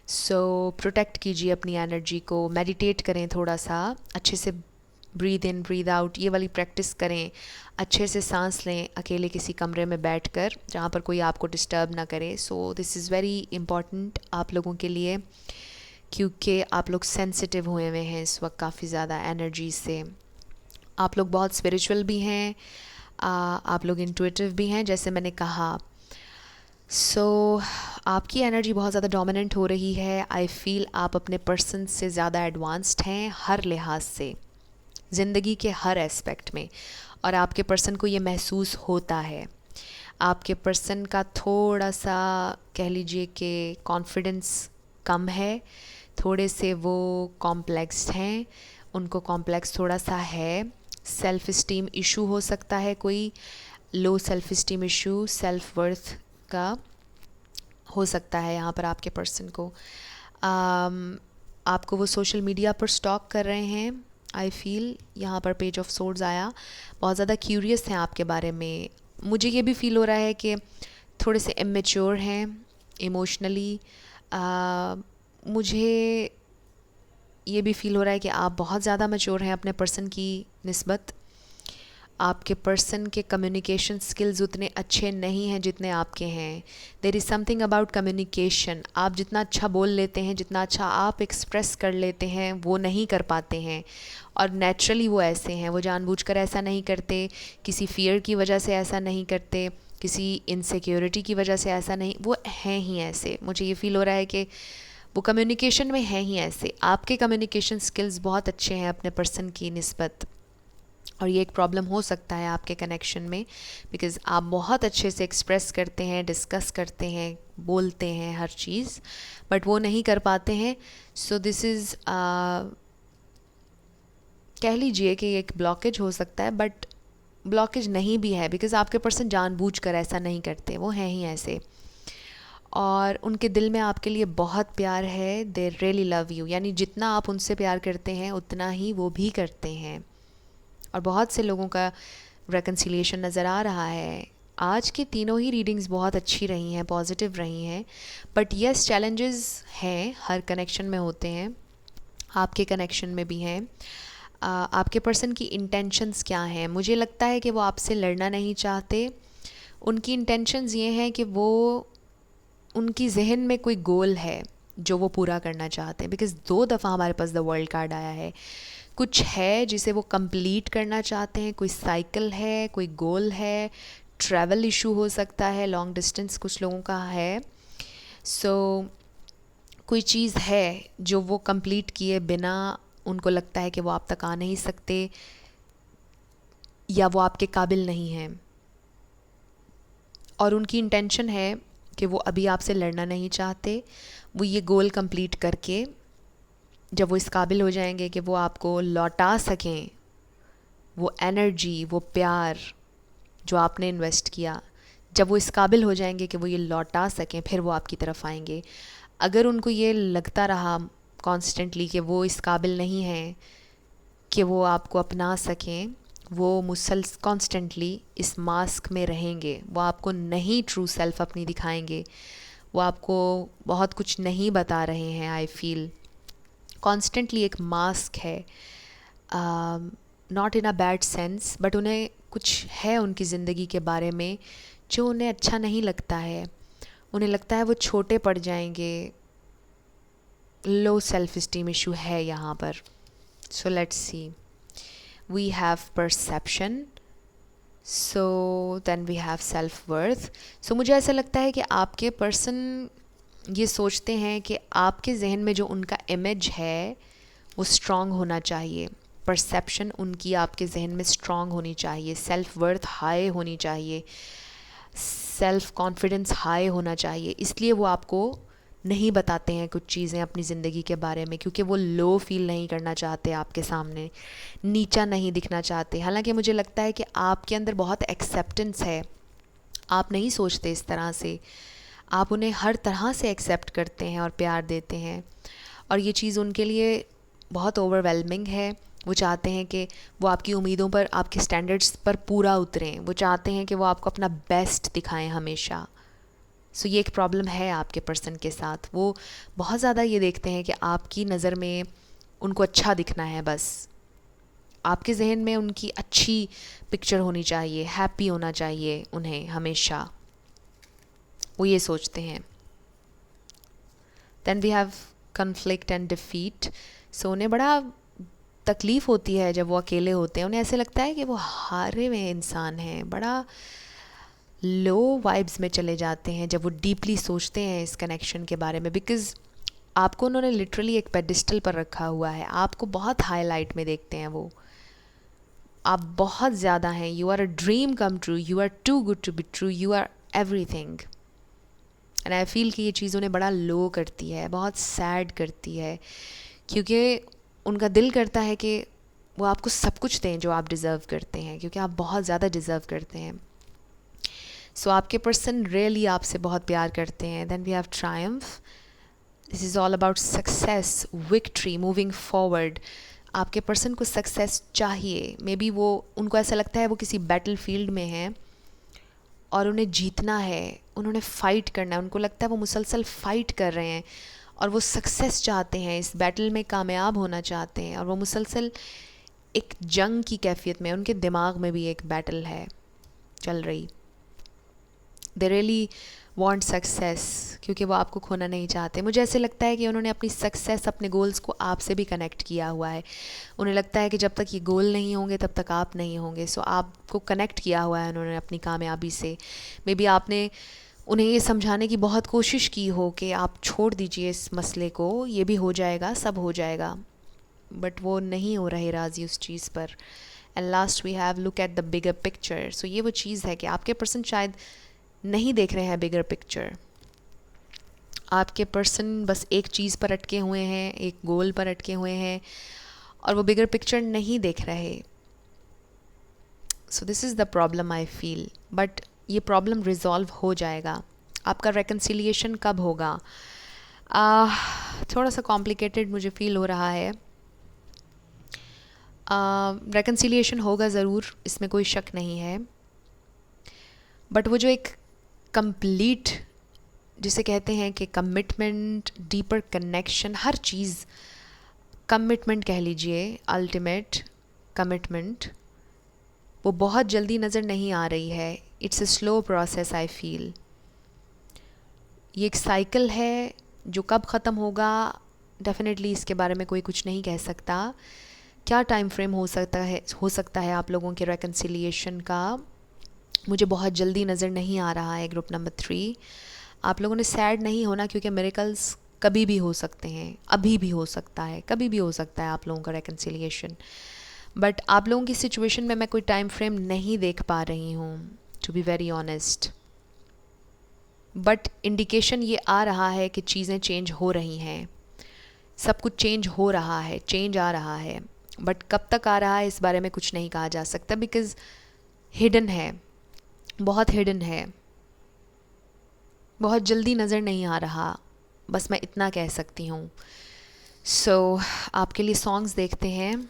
सो प्रोटेक्ट कीजिए अपनी एनर्जी को, मेडिटेट करें थोड़ा सा, अच्छे से ब्रीद इन ब्रीद आउट ये वाली प्रैक्टिस करें, अच्छे से सांस लें अकेले किसी कमरे में बैठकर जहाँ पर कोई आपको डिस्टर्ब ना करे। So this is very important आप लोगों के लिए, क्योंकि आप लोग सेंसिटिव हुए हुए हैं इस वक्त काफ़ी ज़्यादा एनर्जी से। आप लोग बहुत स्पिरिचुअल भी हैं, आप लोग इंट्यूटिव भी हैं जैसे मैंने कहा। सो आपकी एनर्जी बहुत ज़्यादा डोमिनेंट हो रही है। आई फील आप अपने पर्सन से ज़्यादा एडवांस्ड हैं हर लिहाज से, ज़िंदगी के हर एस्पेक्ट में, और आपके पर्सन को ये महसूस होता है। आपके पर्सन का थोड़ा सा कह लीजिए कि कॉन्फिडेंस कम है, थोड़े से वो कॉम्प्लेक्स हैं, उनको कॉम्प्लेक्स थोड़ा सा है। सेल्फ़ इस्टीम इशू हो सकता है, कोई low self esteem issue, self worth का हो सकता है यहाँ पर आपके पर्सन को। आपको वो सोशल मीडिया पर स्टॉक कर रहे हैं। आई फील यहाँ पर पेज ऑफ सोर्ड्स आया, बहुत ज़्यादा क्यूरियस हैं आपके बारे में। मुझे ये भी फील हो रहा है कि थोड़े से इमेच्योर हैं इमोशनली। मुझे ये भी फील हो रहा है कि आप बहुत ज़्यादा मैच्योर हैं अपने पर्सन की निस्बत। आपके पर्सन के कम्युनिकेशन स्किल्स उतने अच्छे नहीं हैं जितने आपके हैं। There is something about communication, आप जितना अच्छा बोल लेते हैं, जितना अच्छा आप एक्सप्रेस कर लेते हैं, वो नहीं कर पाते हैं। और नेचुरली वो ऐसे हैं, वो जानबूझकर ऐसा नहीं करते, किसी फ़ियर की वजह से ऐसा नहीं करते, किसी इनसिक्योरिटी की वजह से ऐसा नहीं, वो हैं ही ऐसे। मुझे ये फ़ील हो रहा है कि वो कम्युनिकेशन में हैं ही ऐसे। आपके कम्युनिकेशन स्किल्स बहुत अच्छे हैं अपने पर्सन की निस्बत, और ये एक प्रॉब्लम हो सकता है आपके कनेक्शन में, बिकॉज़ आप बहुत अच्छे से एक्सप्रेस करते हैं, डिस्कस करते हैं, बोलते हैं हर चीज़, बट वो नहीं कर पाते हैं। सो दिस इज़ कह लीजिए कि एक ब्लॉकेज हो सकता है, बट ब्लॉकेज नहीं भी है, बिकॉज़ आपके पर्सन जानबूझकर ऐसा नहीं करते, वो हैं ही ऐसे। और उनके दिल में आपके लिए बहुत प्यार है, दे रियली लव यू, यानी जितना आप उनसे प्यार करते हैं उतना ही वो भी करते हैं। और बहुत से लोगों का रेकन्सिलिएशन नज़र आ रहा है। आज की तीनों ही रीडिंग्स बहुत अच्छी रही हैं, पॉजिटिव रही हैं, बट यस चैलेंजेस हैं, हर कनेक्शन में होते हैं, आपके कनेक्शन में भी हैं। आपके पर्सन की इंटेंशंस क्या हैं? मुझे लगता है कि वो आपसे लड़ना नहीं चाहते। उनकी इंटेंशंस ये हैं कि वो, उनकी जहन में कोई गोल है जो वो पूरा करना चाहते हैं, बिकॉज़ 2 दफ़ा हमारे पास द वर्ल्ड कार्ड आया है। कुछ है जिसे वो कंप्लीट करना चाहते हैं, कोई साइकिल है, कोई गोल है, ट्रैवल इशू हो सकता है, लॉन्ग डिस्टेंस कुछ लोगों का है। सो कोई चीज़ है जो वो कंप्लीट किए बिना उनको लगता है कि वो आप तक आ नहीं सकते, या वो आपके काबिल नहीं हैं। और उनकी इंटेंशन है कि वो अभी आपसे लड़ना नहीं चाहते, वो ये गोल कंप्लीट करके जब वो इस काबिल हो जाएंगे कि वो आपको लौटा सकें वो एनर्जी, वो प्यार जो आपने इन्वेस्ट किया, जब वो इस काबिल हो जाएंगे कि वो ये लौटा सकें, फिर वो आपकी तरफ आएंगे। अगर उनको ये लगता रहा कॉन्स्टेंटली कि वो इस काबिल नहीं हैं कि वो आपको अपना सकें, वो मुसल्स कॉन्स्टेंटली इस मास्क में रहेंगे, वो आपको नहीं ट्रू सेल्फ अपनी दिखाएंगे, वो आपको बहुत कुछ नहीं बता रहे हैं। आई फील कॉन्स्टेंटली एक मास्क है, not in a bad sense, but उन्हें कुछ है उनकी ज़िंदगी के बारे में जो उन्हें अच्छा नहीं लगता है। उन्हें लगता है वो छोटे पड़ जाएंगे, लो सेल्फ इस्टीम इशू है यहाँ पर। So let's see. We have perception, so then we have self worth. So मुझे ऐसा लगता है कि आपके पर्सन ये सोचते हैं कि आपके जहन में जो उनका इमेज है वो स्ट्रॉन्ग होना चाहिए, परसेप्शन उनकी आपके जहन में स्ट्रॉन्ग होनी चाहिए, सेल्फ वर्थ हाई होनी चाहिए, सेल्फ कॉन्फिडेंस हाई होना चाहिए। इसलिए वो आपको नहीं बताते हैं कुछ चीज़ें अपनी ज़िंदगी के बारे में, क्योंकि वो लो फील नहीं करना चाहते, आपके सामने नीचा नहीं दिखना चाहते। हालांकि मुझे लगता है कि आपके अंदर बहुत एक्सेप्टेंस है, आप नहीं सोचते इस तरह से, आप उन्हें हर तरह से एक्सेप्ट करते हैं और प्यार देते हैं, और ये चीज़ उनके लिए बहुत ओवरवेलमिंग है। वो चाहते हैं कि वो आपकी उम्मीदों पर, आपके स्टैंडर्ड्स पर पूरा उतरें, वो चाहते हैं कि वो आपको अपना बेस्ट दिखाएं हमेशा। सो ये एक प्रॉब्लम है आपके पर्सन के साथ, वो बहुत ज़्यादा ये देखते हैं कि आपकी नज़र में उनको अच्छा दिखना है, बस आपके जहन में उनकी अच्छी पिक्चर होनी चाहिए, हैप्पी होना चाहिए उन्हें हमेशा, वो ये सोचते हैं। Then we have conflict and defeat. So उन्हें बड़ा तकलीफ़ होती है जब वो अकेले होते हैं, उन्हें ऐसे लगता है कि वो हारे हुए इंसान हैं, बड़ा लो वाइब्स में चले जाते हैं जब वो डीपली सोचते हैं इस कनेक्शन के बारे में, बिकॉज़ आपको उन्होंने लिटरली एक पेडिस्टल पर रखा हुआ है, आपको बहुत हाईलाइट में देखते हैं वो, आप बहुत ज़्यादा हैं, you are a dream come true, you are too good to be true, you are everything. And I feel कि ये चीज़ उन्हें बड़ा लो करती है, बहुत सैड करती है, क्योंकि उनका दिल करता है कि वो आपको सब कुछ दें जो आप डिज़र्व करते हैं, क्योंकि आप बहुत ज़्यादा डिज़र्व करते हैं। सो आपके पर्सन रियली आपसे बहुत प्यार करते हैं। Then we have triumph, this is all about success, victory, moving forward. आपके पर्सन को सक्सेस चाहिए, मे बी वो, उनको ऐसा लगता है वो किसी बैटल फील्ड में हैं और उन्हें जीतना है, उन्होंने फ़ाइट करना है, उनको लगता है वो मुसलसल फ़ाइट कर रहे हैं और वो सक्सेस चाहते हैं, इस बैटल में कामयाब होना चाहते हैं, और वो मुसलसल एक जंग की कैफियत में, उनके दिमाग में भी एक बैटल है चल रही। दे रियली वांट सक्सेस, क्योंकि वो आपको खोना नहीं चाहते। मुझे ऐसे लगता है कि उन्होंने अपनी सक्सेस, अपने गोल्स को आपसे भी कनेक्ट किया हुआ है। उन्हें लगता है कि जब तक ये गोल नहीं होंगे तब तक आप नहीं होंगे। सो आपको कनेक्ट किया हुआ है उन्होंने अपनी कामयाबी से। मे बी आपने उन्हें ये समझाने की बहुत कोशिश की हो कि आप छोड़ दीजिए इस मसले को, ये भी हो जाएगा, सब हो जाएगा, बट वो नहीं हो रहे राज़ी उस चीज़ पर। And last we have look at the bigger picture. So ये वो चीज़ है कि आपके पर्सन शायद नहीं देख रहे हैं बिगर पिक्चर, आपके पर्सन बस एक चीज़ पर अटके हुए हैं, एक गोल पर अटके हुए हैं, और वो बिगर पिक्चर नहीं देख रहे। So this is the problem I feel, but ये प्रॉब्लम रिजॉल्व हो जाएगा। आपका रेकन्सिलिएशन कब होगा? थोड़ा सा कॉम्प्लिकेटेड मुझे फील हो रहा है। रेकन्सिलिएशन होगा ज़रूर, इसमें कोई शक नहीं है, बट वो जो एक कंप्लीट, जिसे कहते हैं कि कमिटमेंट, डीपर कनेक्शन, हर चीज़ कमिटमेंट कह लीजिए, अल्टीमेट कमिटमेंट, वो बहुत जल्दी नज़र नहीं आ रही है। It's a slow process I feel. ये एक साइकिल है जो कब ख़त्म होगा डेफिनेटली इसके बारे में कोई कुछ नहीं कह सकता। क्या टाइम फ्रेम हो सकता है आप लोगों के रेकन्सिलिएशन का, मुझे बहुत जल्दी नज़र नहीं आ रहा है। ग्रुप नंबर 3, आप लोगों ने सैड नहीं होना, क्योंकि मिरेकल्स कभी भी हो सकते हैं, अभी भी हो सकता है, कभी भी हो सकता है आप लोगों का रेकन्सिलिएशन। बट आप लोगों की सिचुएशन में मैं कोई टाइम फ्रेम नहीं देख पा रही हूँ, to be very honest. But indication ये आ रहा है कि चीज़ें चेंज हो रही हैं, सब कुछ चेंज हो रहा है, चेंज आ रहा है, बट कब तक आ रहा है इस बारे में कुछ नहीं कहा जा सकता, बिकॉज़ हिडन है, बहुत हिडन है, बहुत जल्दी नज़र नहीं आ रहा, बस मैं इतना कह सकती हूँ। सो आपके लिए सॉन्ग्स देखते हैं।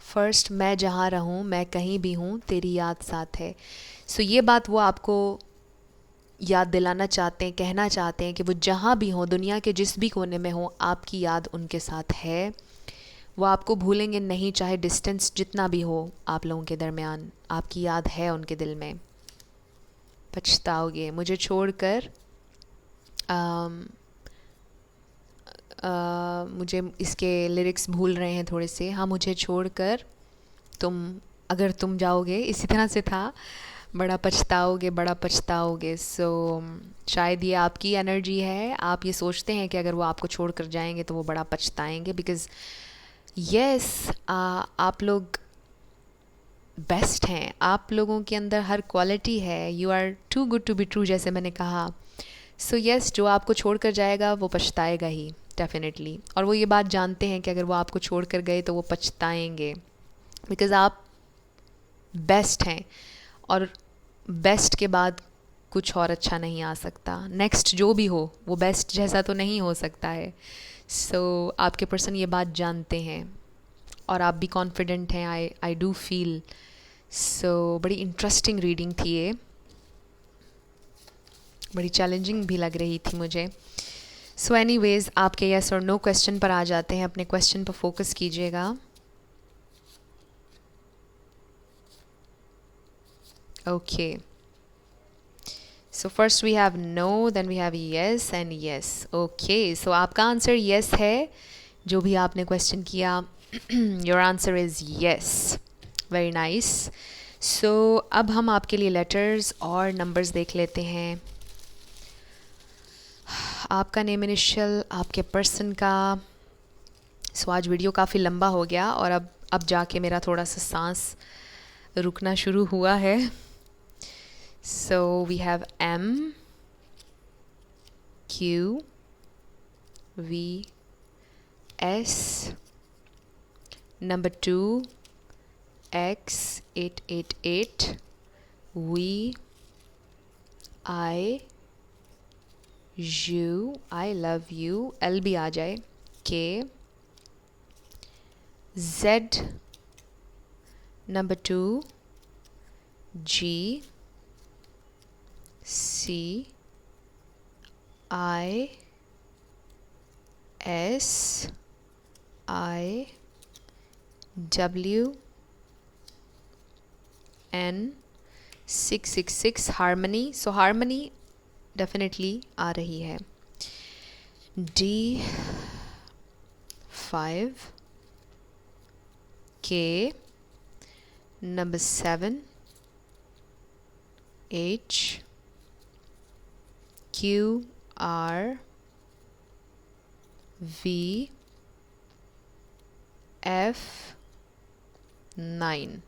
फर्स्ट, मैं जहाँ रहूँ, मैं कहीं भी हूँ, तेरी याद साथ है। सो ये बात वो आपको याद दिलाना चाहते हैं, कहना चाहते हैं कि वो जहाँ भी हों, दुनिया के जिस भी कोने में हों, आपकी याद उनके साथ है, वो आपको भूलेंगे नहीं, चाहे डिस्टेंस जितना भी हो आप लोगों के दरमियान, आपकी याद है उनके दिल में। पछताओगे मुझे छोड़कर, मुझे इसके लिरिक्स भूल रहे हैं थोड़े से। हाँ, मुझे छोड़कर अगर तुम जाओगे, इसी तरह से था, बड़ा पछताओगे बड़ा पछताओगे। सो शायद ये आपकी एनर्जी है, आप ये सोचते हैं कि अगर वो आपको छोड़ कर जाएंगे तो वो बड़ा पछताएंगे। बिकॉज़ यस, आप लोग बेस्ट हैं, आप लोगों के अंदर हर क्वालिटी है, you are too good to be true, जैसे मैंने कहा। सो यस, जो आपको छोड़ कर जाएगा वो पछताएगा ही डेफिनेटली, और वो ये बात जानते हैं कि अगर वो आपको छोड़ कर गए तो वो पछताएंगे, बिकॉज़ आप बेस्ट हैं, और बेस्ट के बाद कुछ और अच्छा नहीं आ सकता। नेक्स्ट जो भी हो वो बेस्ट जैसा तो नहीं हो सकता है। सो आपके पर्सन ये बात जानते हैं, और आप भी कॉन्फिडेंट हैं, आई डू फील। सो बड़ी इंटरेस्टिंग रीडिंग थी ये, बड़ी चैलेंजिंग भी लग रही थी मुझे। सो एनीवेज, आपके यस और नो क्वेश्चन पर आ जाते हैं। अपने क्वेश्चन पर फोकस कीजिएगा। Okay, so first we have no, then we have yes and yes. Okay, so आपका आंसर यस है, जो भी आपने क्वेश्चन किया। Your answer is yes. Very nice. So अब हम आपके लिए लेटर्स और नंबर्स देख लेते हैं। आपका नेम इनिशियल, आपके पर्सन का। सो आज वीडियो काफ़ी लंबा हो गया, और अब जाके मेरा थोड़ा सा सांस रुकना शुरू हुआ है। So we have M, Q, V, S, number 2, X, 888, V, I, U, I love you, L भी आ जाए, K, Z, number 2, G, C, I, S, I, W, N, 666 harmony. So harmony definitely आ रही है। D, 5, K, number 7, H, Q, R, V, F, 9।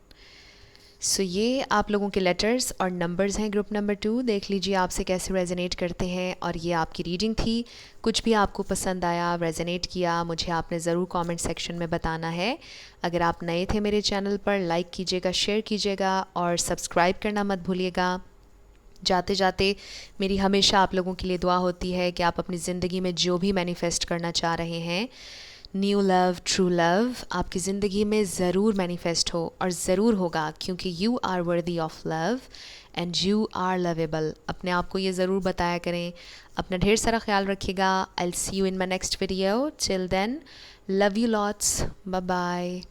सो ये आप लोगों के letters और नंबर्स हैं ग्रुप नंबर 2। देख लीजिए आपसे कैसे रेजोनेट करते हैं, और ये आपकी रीडिंग थी। कुछ भी आपको पसंद आया, रेजोनेट किया, मुझे आपने ज़रूर कमेंट सेक्शन में बताना है। अगर आप नए थे मेरे चैनल पर, लाइक कीजिएगा, शेयर कीजिएगा, और सब्सक्राइब करना मत भूलिएगा। जाते जाते मेरी हमेशा आप लोगों के लिए दुआ होती है कि आप अपनी ज़िंदगी में जो भी मैनिफेस्ट करना चाह रहे हैं, न्यू लव, ट्रू लव, आपकी ज़िंदगी में ज़रूर मैनिफेस्ट हो, और ज़रूर होगा, क्योंकि you are worthy of love and you are lovable. अपने आप को ये ज़रूर बताया करें। अपना ढेर सारा ख्याल रखिएगा। I will see you in my next video. Till then, love you lots, bye bye.